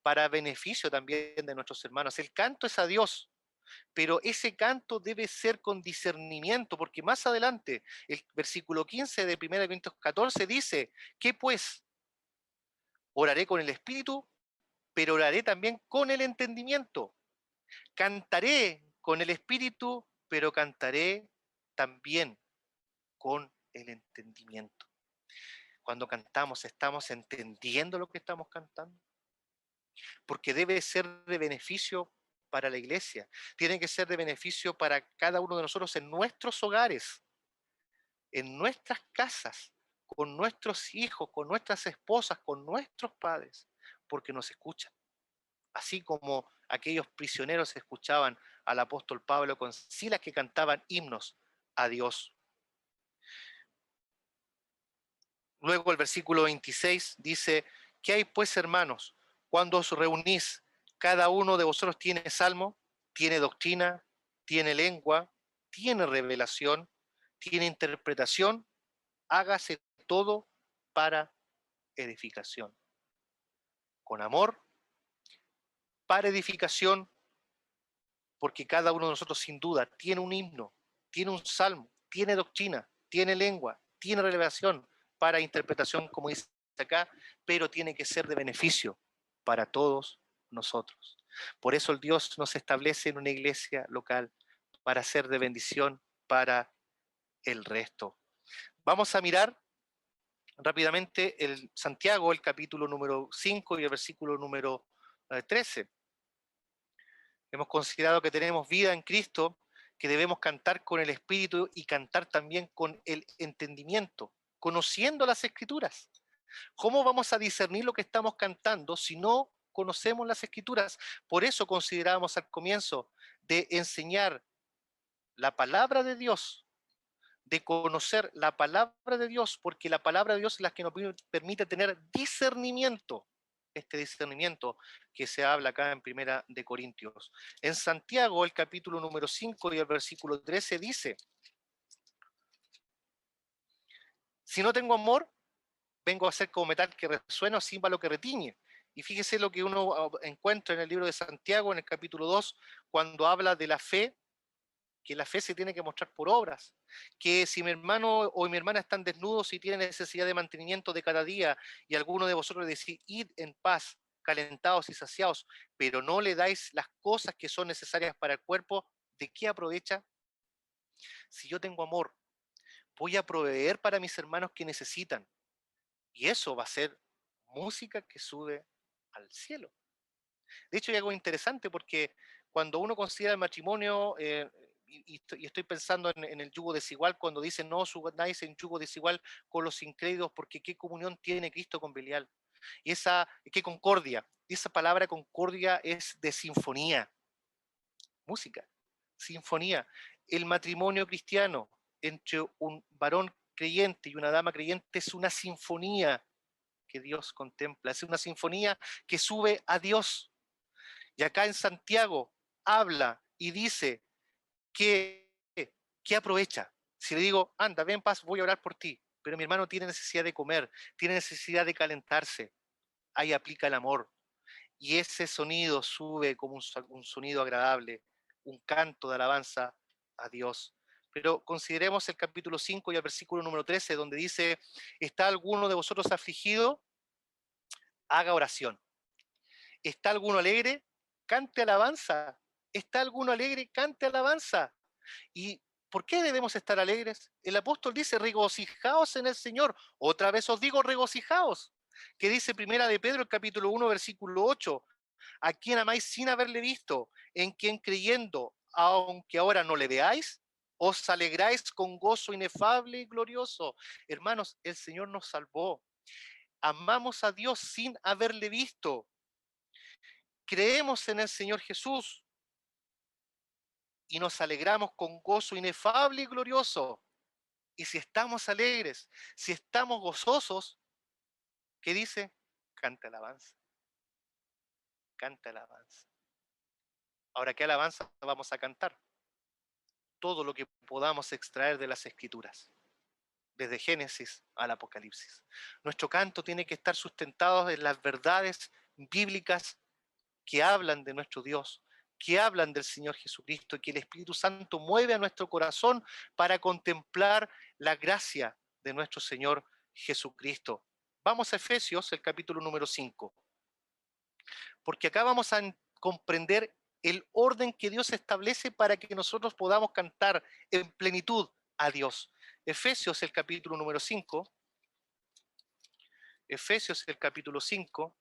para beneficio también de nuestros hermanos. El canto es a Dios, pero ese canto debe ser con discernimiento, porque más adelante, el versículo 15 de 1 Corintios 14 dice, ¿qué pues? Oraré con el espíritu, pero oraré también con el entendimiento. Cantaré con el espíritu, pero cantaré también con el entendimiento. Cuando cantamos, ¿estamos entendiendo lo que estamos cantando? Porque debe ser de beneficio para la iglesia, tiene que ser de beneficio para cada uno de nosotros en nuestros hogares, en nuestras casas, con nuestros hijos, con nuestras esposas, con nuestros padres, porque nos escuchan. Así como aquellos prisioneros escuchaban al apóstol Pablo con Silas que cantaban himnos a Dios. Luego el versículo 26 dice, ¿qué hay pues, hermanos? Cuando os reunís, cada uno de vosotros tiene salmo, tiene doctrina, tiene lengua, tiene revelación, tiene interpretación, hágase todo para edificación. Con amor, para edificación, porque cada uno de nosotros sin duda tiene un himno, tiene un salmo, tiene doctrina, tiene lengua, tiene revelación para interpretación, como dice acá, pero tiene que ser de beneficio para todos nosotros. Por eso el Dios nos establece en una iglesia local para ser de bendición para el resto. Vamos a mirar rápidamente el Santiago, el capítulo número 5 y el versículo número 13. Hemos considerado que tenemos vida en Cristo, que debemos cantar con el Espíritu y cantar también con el entendimiento, conociendo las Escrituras. ¿Cómo vamos a discernir lo que estamos cantando si no conocemos las Escrituras? Por eso considerábamos al comienzo de enseñar la palabra de Dios, de conocer la palabra de Dios, porque la palabra de Dios es la que nos permite tener discernimiento, este discernimiento que se habla acá en Primera de Corintios. En Santiago, el capítulo número 5 y el versículo 13 dice, si no tengo amor, vengo a ser como metal que resuena o címbalo que retiñe. Y fíjese lo que uno encuentra en el libro de Santiago, en el capítulo 2, cuando habla de la fe, que la fe se tiene que mostrar por obras, que si mi hermano o mi hermana están desnudos y tienen necesidad de mantenimiento de cada día, y alguno de vosotros decís, id en paz, calentados y saciados, pero no le dais las cosas que son necesarias para el cuerpo, ¿de qué aprovecha? Si yo tengo amor, voy a proveer para mis hermanos que necesitan, y eso va a ser música que sube al cielo. De hecho, hay algo interesante porque cuando uno considera el matrimonio, y estoy pensando en el yugo desigual, cuando dice no subandáis en yugo desigual con los incrédulos, porque qué comunión tiene Cristo con Belial. Y qué concordia. Y esa palabra concordia es de sinfonía, música, sinfonía. El matrimonio cristiano entre un varón creyente y una dama creyente es una sinfonía que Dios contempla, es una sinfonía que sube a Dios. Y acá en Santiago habla y dice que, ¿qué aprovecha? Si le digo, anda, ven paz, voy a orar por ti, pero mi hermano tiene necesidad de comer, tiene necesidad de calentarse, ahí aplica el amor. Y ese sonido sube como un sonido agradable, un canto de alabanza a Dios. Pero consideremos el capítulo 5 y el versículo número 13, donde dice, ¿está alguno de vosotros afligido? Haga oración. ¿Está alguno alegre? Cante alabanza. ¿Está alguno alegre? Cante alabanza. ¿Y por qué debemos estar alegres? El apóstol dice, regocijaos en el Señor. Otra vez os digo, regocijaos. Que dice primera de Pedro, el capítulo 1, versículo 8. A quien amáis sin haberle visto, en quien creyendo, aunque ahora no le veáis, os alegráis con gozo inefable y glorioso. Hermanos, el Señor nos salvó. Amamos a Dios sin haberle visto. Creemos en el Señor Jesús y nos alegramos con gozo inefable y glorioso. Y si estamos alegres, si estamos gozosos, ¿qué dice? Canta alabanza, canta alabanza. Ahora, ¿qué alabanza vamos a cantar? Todo lo que podamos extraer de las Escrituras, desde Génesis al Apocalipsis. Nuestro canto tiene que estar sustentado en las verdades bíblicas que hablan de nuestro Dios, que hablan del Señor Jesucristo, y que el Espíritu Santo mueve a nuestro corazón para contemplar la gracia de nuestro Señor Jesucristo. Vamos a Efesios, el capítulo número 5, porque acá vamos a comprender el orden que Dios establece para que nosotros podamos cantar en plenitud a Dios. Efesios, el capítulo número 5, Efesios, el capítulo 5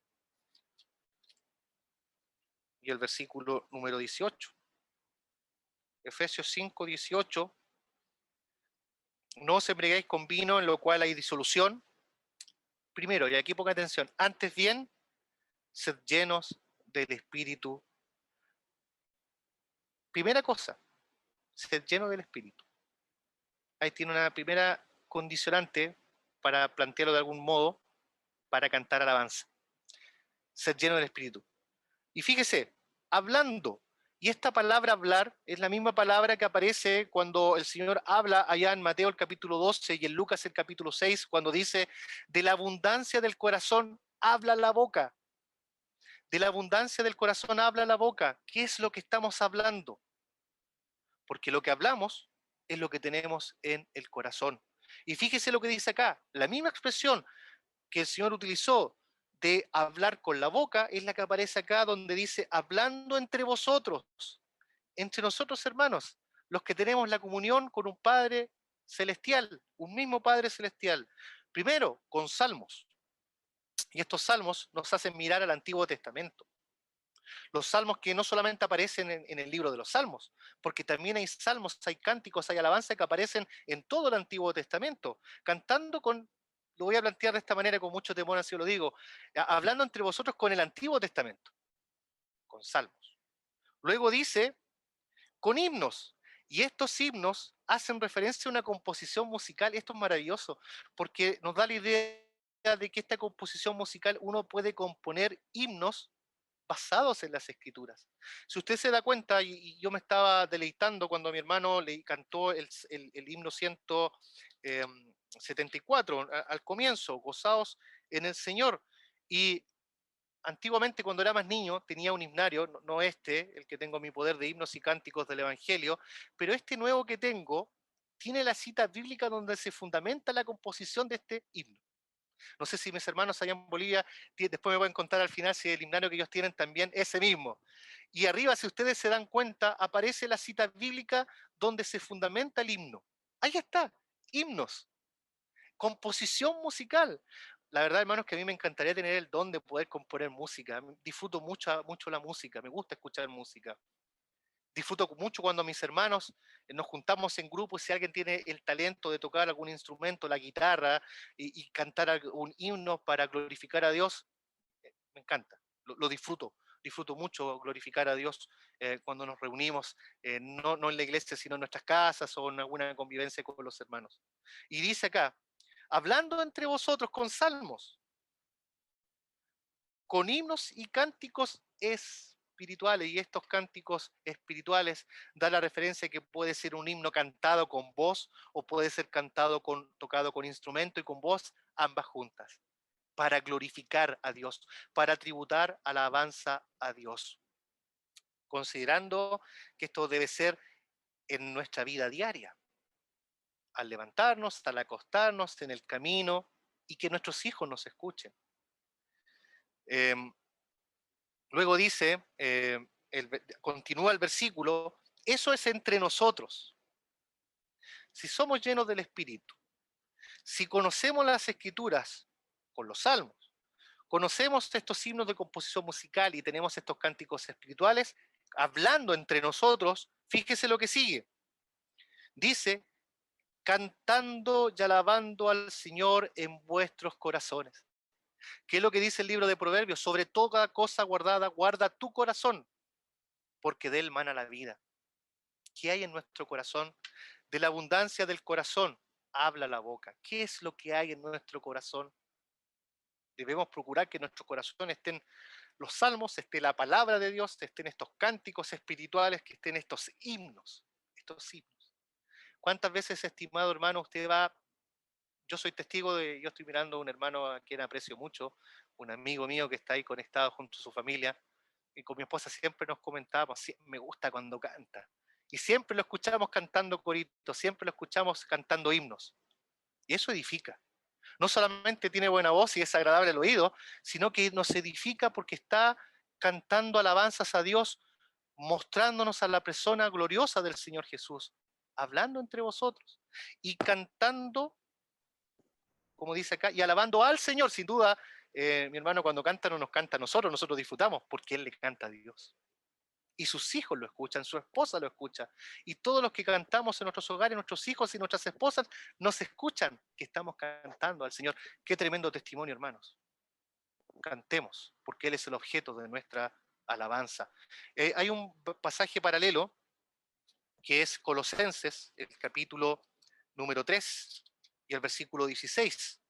y el versículo número 18. Efesios 5, 18. No os embriaguéis con vino en lo cual hay disolución. Primero, y aquí ponga atención, antes bien, sed llenos del Espíritu. Primera cosa, sed llenos del Espíritu. Ahí tiene una primera condicionante para plantearlo de algún modo, para cantar alabanza. Sed lleno del Espíritu. Y fíjese, hablando, y esta palabra hablar es la misma palabra que aparece cuando el Señor habla allá en Mateo el capítulo 12 y en Lucas el capítulo 6, cuando dice, de la abundancia del corazón habla la boca. De la abundancia del corazón habla la boca. ¿Qué es lo que estamos hablando? Porque lo que hablamos es lo que tenemos en el corazón. Y fíjese lo que dice acá, la misma expresión que el Señor utilizó de hablar con la boca es la que aparece acá donde dice hablando entre vosotros, entre nosotros hermanos, los que tenemos la comunión con un Padre celestial, un mismo Padre celestial. Primero, con salmos. Y estos salmos nos hacen mirar al Antiguo Testamento. Los salmos que no solamente aparecen en el libro de los salmos, porque también hay salmos, hay cánticos, hay alabanzas que aparecen en todo el Antiguo Testamento, cantando con, lo voy a plantear de esta manera con mucho temor, así lo digo, hablando entre vosotros con el Antiguo Testamento, con salmos. Luego dice, con himnos, y estos himnos hacen referencia a una composición musical. Esto es maravilloso, porque nos da la idea de que esta composición musical uno puede componer himnos basados en las escrituras. Si usted se da cuenta, y yo me estaba deleitando cuando mi hermano le cantó el himno 174 al comienzo, gozaos en el Señor. Y antiguamente cuando era más niño tenía un himnario, no este, el que tengo en mi poder de himnos y cánticos del Evangelio, pero este nuevo que tengo tiene la cita bíblica donde se fundamenta la composición de este himno. No sé si mis hermanos allá en Bolivia, después me voy a contar al final si el himnario que ellos tienen también es ese mismo. Y arriba, si ustedes se dan cuenta, aparece la cita bíblica donde se fundamenta el himno. Ahí está, himnos, composición musical. la verdad, hermanos, que a mí me encantaría tener el don de poder componer música. Disfruto mucho la música, me gusta escuchar música. Disfruto mucho cuando mis hermanos nos juntamos en grupo y si alguien tiene el talento de tocar algún instrumento, la guitarra, y cantar un himno para glorificar a Dios, me encanta, lo disfruto. Disfruto mucho glorificar a Dios cuando nos reunimos, no en la iglesia, sino en nuestras casas o en alguna convivencia con los hermanos. Y dice acá, hablando entre vosotros con salmos, con himnos y cánticos espirituales. Y estos cánticos espirituales da la referencia que puede ser un himno cantado con voz o puede ser tocado con instrumento y con voz, ambas juntas, para glorificar a Dios, para tributar alabanza a Dios, considerando que esto debe ser en nuestra vida diaria, al levantarnos, al acostarnos, en el camino, y que nuestros hijos nos escuchen. Luego dice, continúa el versículo, eso es entre nosotros. Si somos llenos del Espíritu, si conocemos las Escrituras con los salmos, conocemos estos himnos de composición musical y tenemos estos cánticos espirituales, hablando entre nosotros, fíjese lo que sigue. Dice, cantando y alabando al Señor en vuestros corazones. ¿Qué es lo que dice el libro de Proverbios? Sobre toda cosa guardada, guarda tu corazón, porque de él mana la vida. ¿Qué hay en nuestro corazón? De la abundancia del corazón habla la boca. ¿Qué es lo que hay en nuestro corazón? Debemos procurar que en nuestro corazón estén los salmos, esté la palabra de Dios, estén estos cánticos espirituales, que estén estos himnos, estos himnos. ¿Cuántas veces, estimado hermano, usted va? Yo soy testigo yo estoy mirando a un hermano a quien aprecio mucho, un amigo mío que está ahí conectado junto a su familia, y con mi esposa siempre nos comentábamos, me gusta cuando canta. Y siempre lo escuchamos cantando coritos, siempre lo escuchamos cantando himnos. Y eso edifica. No solamente tiene buena voz y es agradable al oído, sino que nos edifica porque está cantando alabanzas a Dios, mostrándonos a la persona gloriosa del Señor Jesús, hablando entre vosotros y cantando, como dice acá, y alabando al Señor. Sin duda, mi hermano cuando canta no nos canta a nosotros, nosotros disfrutamos porque Él le canta a Dios. Y sus hijos lo escuchan, su esposa lo escucha. Y todos los que cantamos en nuestros hogares, nuestros hijos y nuestras esposas, nos escuchan que estamos cantando al Señor. Qué tremendo testimonio, hermanos. Cantemos, porque Él es el objeto de nuestra alabanza. Hay un pasaje paralelo que es Colosenses, el capítulo número 3 y el versículo 16.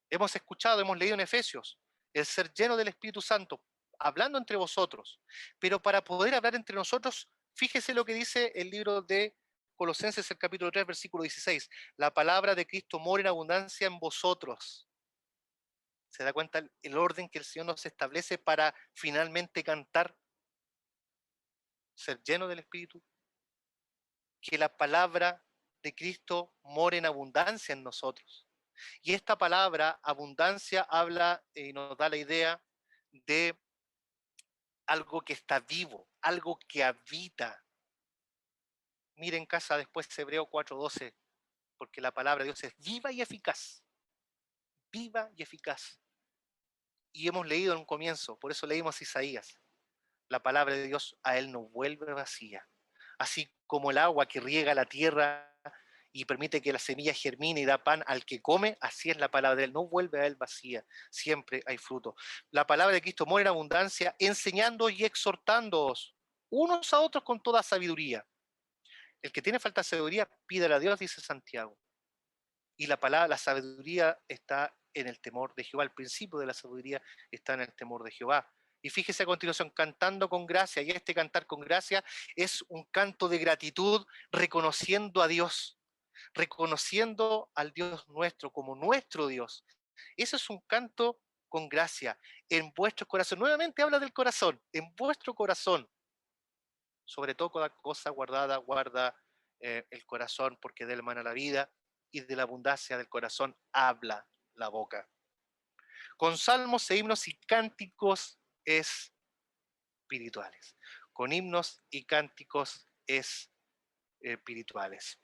Hemos escuchado, hemos leído en Efesios, el ser lleno del Espíritu Santo, hablando entre vosotros. Pero para poder hablar entre nosotros, fíjese lo que dice el libro de Colosenses, el capítulo 3, versículo 16. La palabra de Cristo mora en abundancia en vosotros. ¿Se da cuenta el orden que el Señor nos establece para finalmente cantar? Ser lleno del Espíritu. Que la palabra de Cristo more en abundancia en nosotros. Y esta palabra, abundancia, habla y nos da la idea de algo que está vivo, algo que habita. Miren en casa después Hebreo 4:12, porque la palabra de Dios es viva y eficaz. Viva y eficaz. Y hemos leído en un comienzo, por eso leímos Isaías. La palabra de Dios a él no vuelve vacía. Así como el agua que riega la tierra y permite que la semilla germine y da pan al que come, así es la palabra de él. No vuelve a él vacía, siempre hay fruto. La palabra de Cristo mora en abundancia, enseñando y exhortándoos unos a otros con toda sabiduría. El que tiene falta de sabiduría, pídele a Dios, dice Santiago. Y la palabra, la sabiduría está en el temor de Jehová. El principio de la sabiduría está en el temor de Jehová. Y fíjese a continuación, cantando con gracia, y este cantar con gracia es un canto de gratitud, reconociendo a Dios, reconociendo al Dios nuestro como nuestro Dios. Eso es un canto con gracia en vuestro corazón. Nuevamente habla del corazón, en vuestro corazón. Sobre todo toda cosa guardada, guarda el corazón, porque de él mana la vida, y de la abundancia del corazón habla la boca. Con salmos e himnos y cánticos espirituales. Con himnos y cánticos espirituales.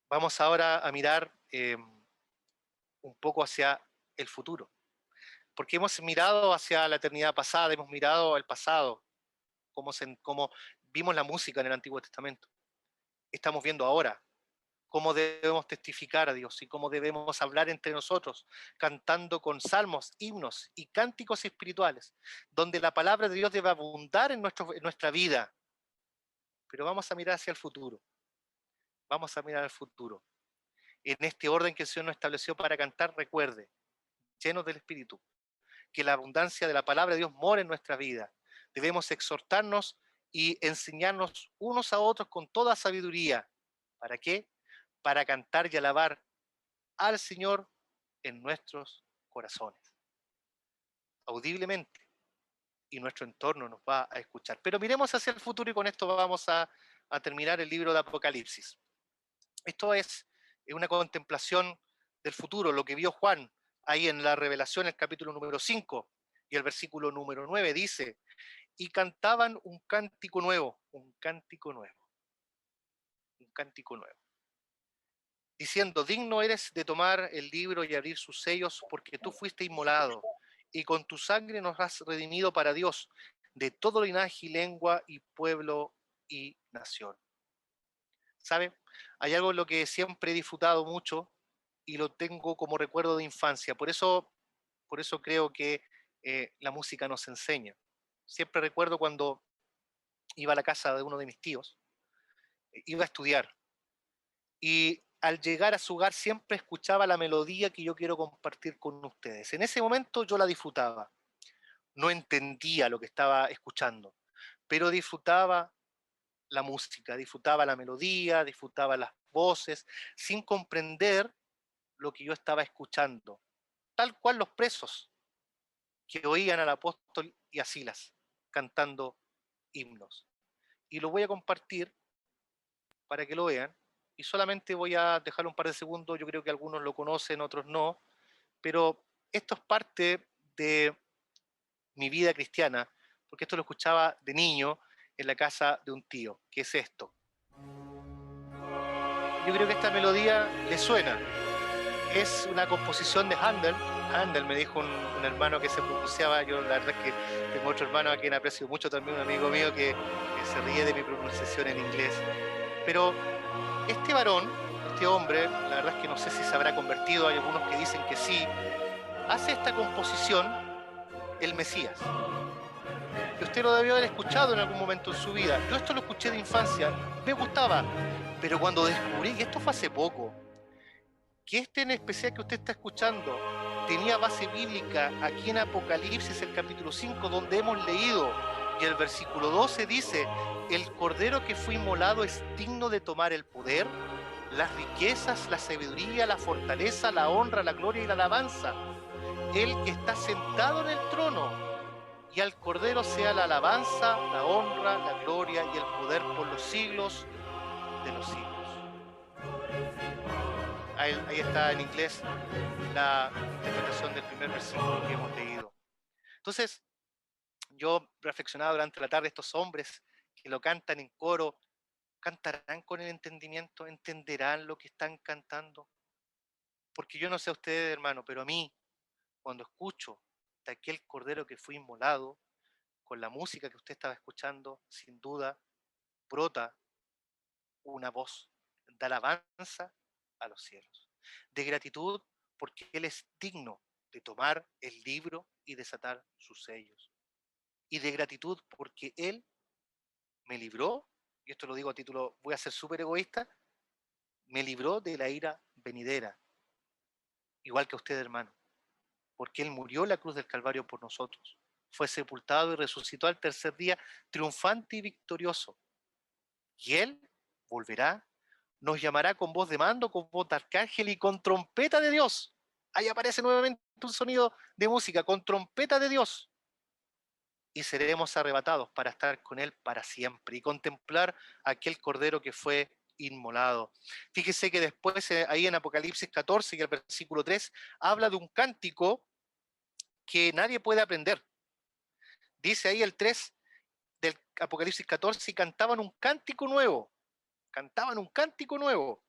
Vamos ahora a mirar un poco hacia el futuro, porque hemos mirado hacia la eternidad pasada, hemos mirado al pasado, como vimos la música en el Antiguo Testamento. Estamos viendo ahora cómo debemos testificar a Dios y cómo debemos hablar entre nosotros, cantando con salmos, himnos y cánticos espirituales, donde la palabra de Dios debe abundar en nuestra vida. Pero vamos a mirar hacia el futuro, vamos a mirar al futuro. En este orden que el Señor nos estableció para cantar, recuerde, llenos del Espíritu, que la abundancia de la palabra de Dios mora en nuestra vida. Debemos exhortarnos y enseñarnos unos a otros con toda sabiduría. ¿Para qué? Para cantar y alabar al Señor en nuestros corazones, audiblemente, y nuestro entorno nos va a escuchar. Pero miremos hacia el futuro y con esto vamos a terminar el libro de Apocalipsis. Esto es una contemplación del futuro, lo que vio Juan ahí en la Revelación, el capítulo número 5 y el versículo número 9 dice, y cantaban un cántico nuevo, un cántico nuevo, un cántico nuevo, diciendo, digno eres de tomar el libro y abrir sus sellos, porque tú fuiste inmolado, y con tu sangre nos has redimido para Dios, de todo linaje y lengua y pueblo y nación. ¿Sabe? Hay algo en lo que siempre he disfrutado mucho y lo tengo como recuerdo de infancia. Por eso creo que la música nos enseña. Siempre recuerdo cuando iba a la casa de uno de mis tíos, iba a estudiar y al llegar a su hogar siempre escuchaba la melodía que yo quiero compartir con ustedes. En ese momento yo la disfrutaba, no entendía lo que estaba escuchando, pero disfrutaba la música, disfrutaba la melodía, disfrutaba las voces, sin comprender lo que yo estaba escuchando, tal cual los presos que oían al apóstol y a Silas cantando himnos. Y lo voy a compartir para que lo vean, y solamente voy a dejar un par de segundos, yo creo que algunos lo conocen, otros no, pero esto es parte de mi vida cristiana, porque esto lo escuchaba de niño en la casa de un tío, que es esto. Yo creo que esta melodía le suena. Es una composición de Handel. Handel me dijo un hermano que se pronunciaba, yo la verdad es que tengo otro hermano a quien aprecio mucho también, un amigo mío que se ríe de mi pronunciación en inglés. Pero este varón, este hombre, la verdad es que no sé si se habrá convertido, hay algunos que dicen que sí, hace esta composición El Mesías. Que usted lo debió haber escuchado en algún momento en su vida. Yo esto lo escuché de infancia, me gustaba, pero cuando descubrí, y esto fue hace poco, que este en especial que usted está escuchando tenía base bíblica aquí en Apocalipsis, el capítulo 5, donde hemos leído, y el versículo 12 dice, el cordero que fue inmolado es digno de tomar el poder, las riquezas, la sabiduría, la fortaleza, la honra, la gloria y la alabanza. El que está sentado en el trono, y al cordero sea la alabanza, la honra, la gloria y el poder por los siglos de los siglos. Ahí está en inglés la interpretación del primer versículo que hemos leído. Entonces, yo reflexionaba durante la tarde, estos hombres que lo cantan en coro, ¿cantarán con el entendimiento? ¿Entenderán lo que están cantando? Porque yo no sé a ustedes, hermano, pero a mí, cuando escucho de aquel cordero que fue inmolado, con la música que usted estaba escuchando, sin duda, brota una voz de alabanza a los cielos, de gratitud porque Él es digno de tomar el libro y desatar sus sellos, y de gratitud porque Él me libró, y esto lo digo a título, voy a ser súper egoísta, me libró de la ira venidera, igual que a usted, hermano, porque Él murió en la cruz del Calvario por nosotros, fue sepultado y resucitó al tercer día, triunfante y victorioso, y Él volverá, nos llamará con voz de mando, con voz de arcángel y con trompeta de Dios. Ahí aparece nuevamente un sonido de música, con trompeta de Dios. Y seremos arrebatados para estar con Él para siempre y contemplar aquel cordero que fue inmolado. Fíjese que después, ahí en Apocalipsis 14 y el versículo 3, habla de un cántico que nadie puede aprender. Dice ahí el 3 del Apocalipsis 14, y cantaban un cántico nuevo. Cantaban un cántico nuevo.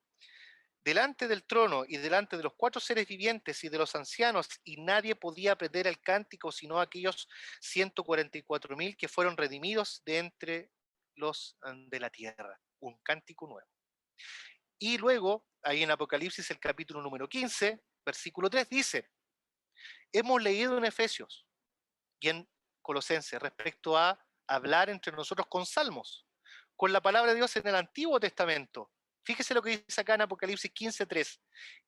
delante del trono y delante de los cuatro seres vivientes y de los ancianos, y nadie podía aprender el cántico sino aquellos 144.000 que fueron redimidos de entre los de la tierra. Un cántico nuevo. Y luego, ahí en Apocalipsis, el capítulo número 15, versículo 3, dice, hemos leído en Efesios y en Colosenses respecto a hablar entre nosotros con salmos, con la palabra de Dios en el Antiguo Testamento. Fíjese lo que dice acá en Apocalipsis 15:3.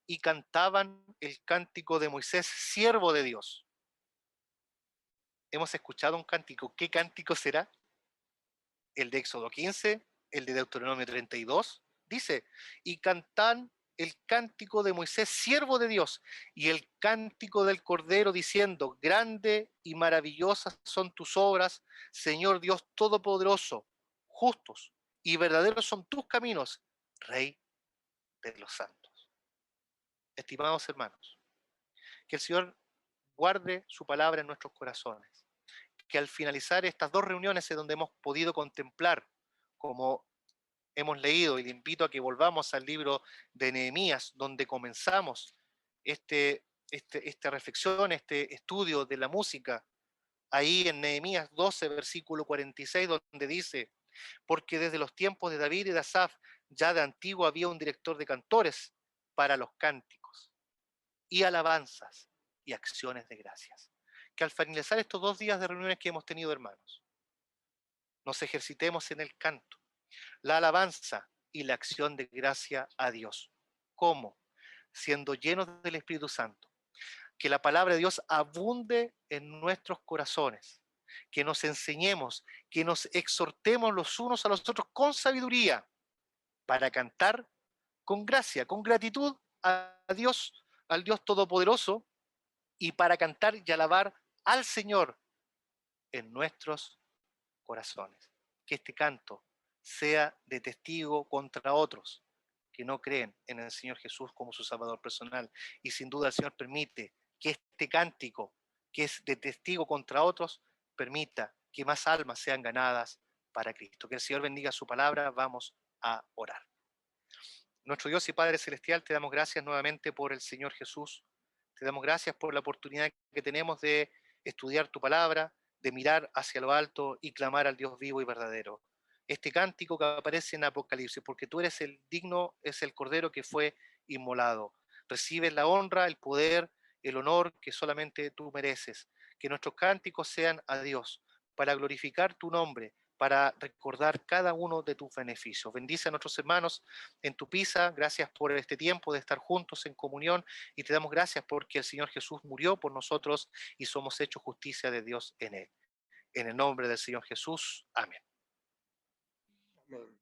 Y cantaban el cántico de Moisés, siervo de Dios. Hemos escuchado un cántico. ¿Qué cántico será? El de Éxodo 15, el de Deuteronomio 32. Dice, y cantan el cántico de Moisés, siervo de Dios, y el cántico del Cordero, diciendo, grande y maravillosas son tus obras, Señor Dios Todopoderoso, justos y verdaderos son tus caminos, Rey de los santos. Estimados hermanos, que el Señor guarde su palabra en nuestros corazones, que al finalizar estas dos reuniones en donde hemos podido contemplar, como hemos leído, y le invito a que volvamos al libro de Nehemías, donde comenzamos esta reflexión, este estudio de la música, ahí en Nehemías 12, versículo 46, donde dice, porque desde los tiempos de David y de Asaf, ya de antiguo había un director de cantores para los cánticos y alabanzas y acciones de gracias. Que al finalizar estos 2 días de reuniones que hemos tenido, hermanos, nos ejercitemos en el canto, la alabanza y la acción de gracia a Dios. ¿Cómo? Siendo llenos del Espíritu Santo. Que la palabra de Dios abunde en nuestros corazones. Que nos enseñemos, que nos exhortemos los unos a los otros con sabiduría para cantar con gracia, con gratitud a Dios, al Dios Todopoderoso, y para cantar y alabar al Señor en nuestros corazones. Que este canto sea de testigo contra otros que no creen en el Señor Jesús como su Salvador personal. Y sin duda el Señor permite que este cántico, que es de testigo contra otros, permita que más almas sean ganadas para Cristo. Que el Señor bendiga su palabra. Vamos a orar. Nuestro Dios y Padre Celestial, te damos gracias nuevamente por el Señor Jesús. Te damos gracias por la oportunidad que tenemos de estudiar tu palabra, de mirar hacia lo alto y clamar al Dios vivo y verdadero. Este cántico que aparece en Apocalipsis, porque tú eres el digno, es el Cordero que fue inmolado. Recibes la honra, el poder, el honor que solamente tú mereces. Que nuestros cánticos sean a Dios, para glorificar tu nombre, para recordar cada uno de tus beneficios. Bendice a nuestros hermanos en tu pisa, gracias por este tiempo de estar juntos en comunión y te damos gracias porque el Señor Jesús murió por nosotros y somos hechos justicia de Dios en él. En el nombre del Señor Jesús, amén. Amén.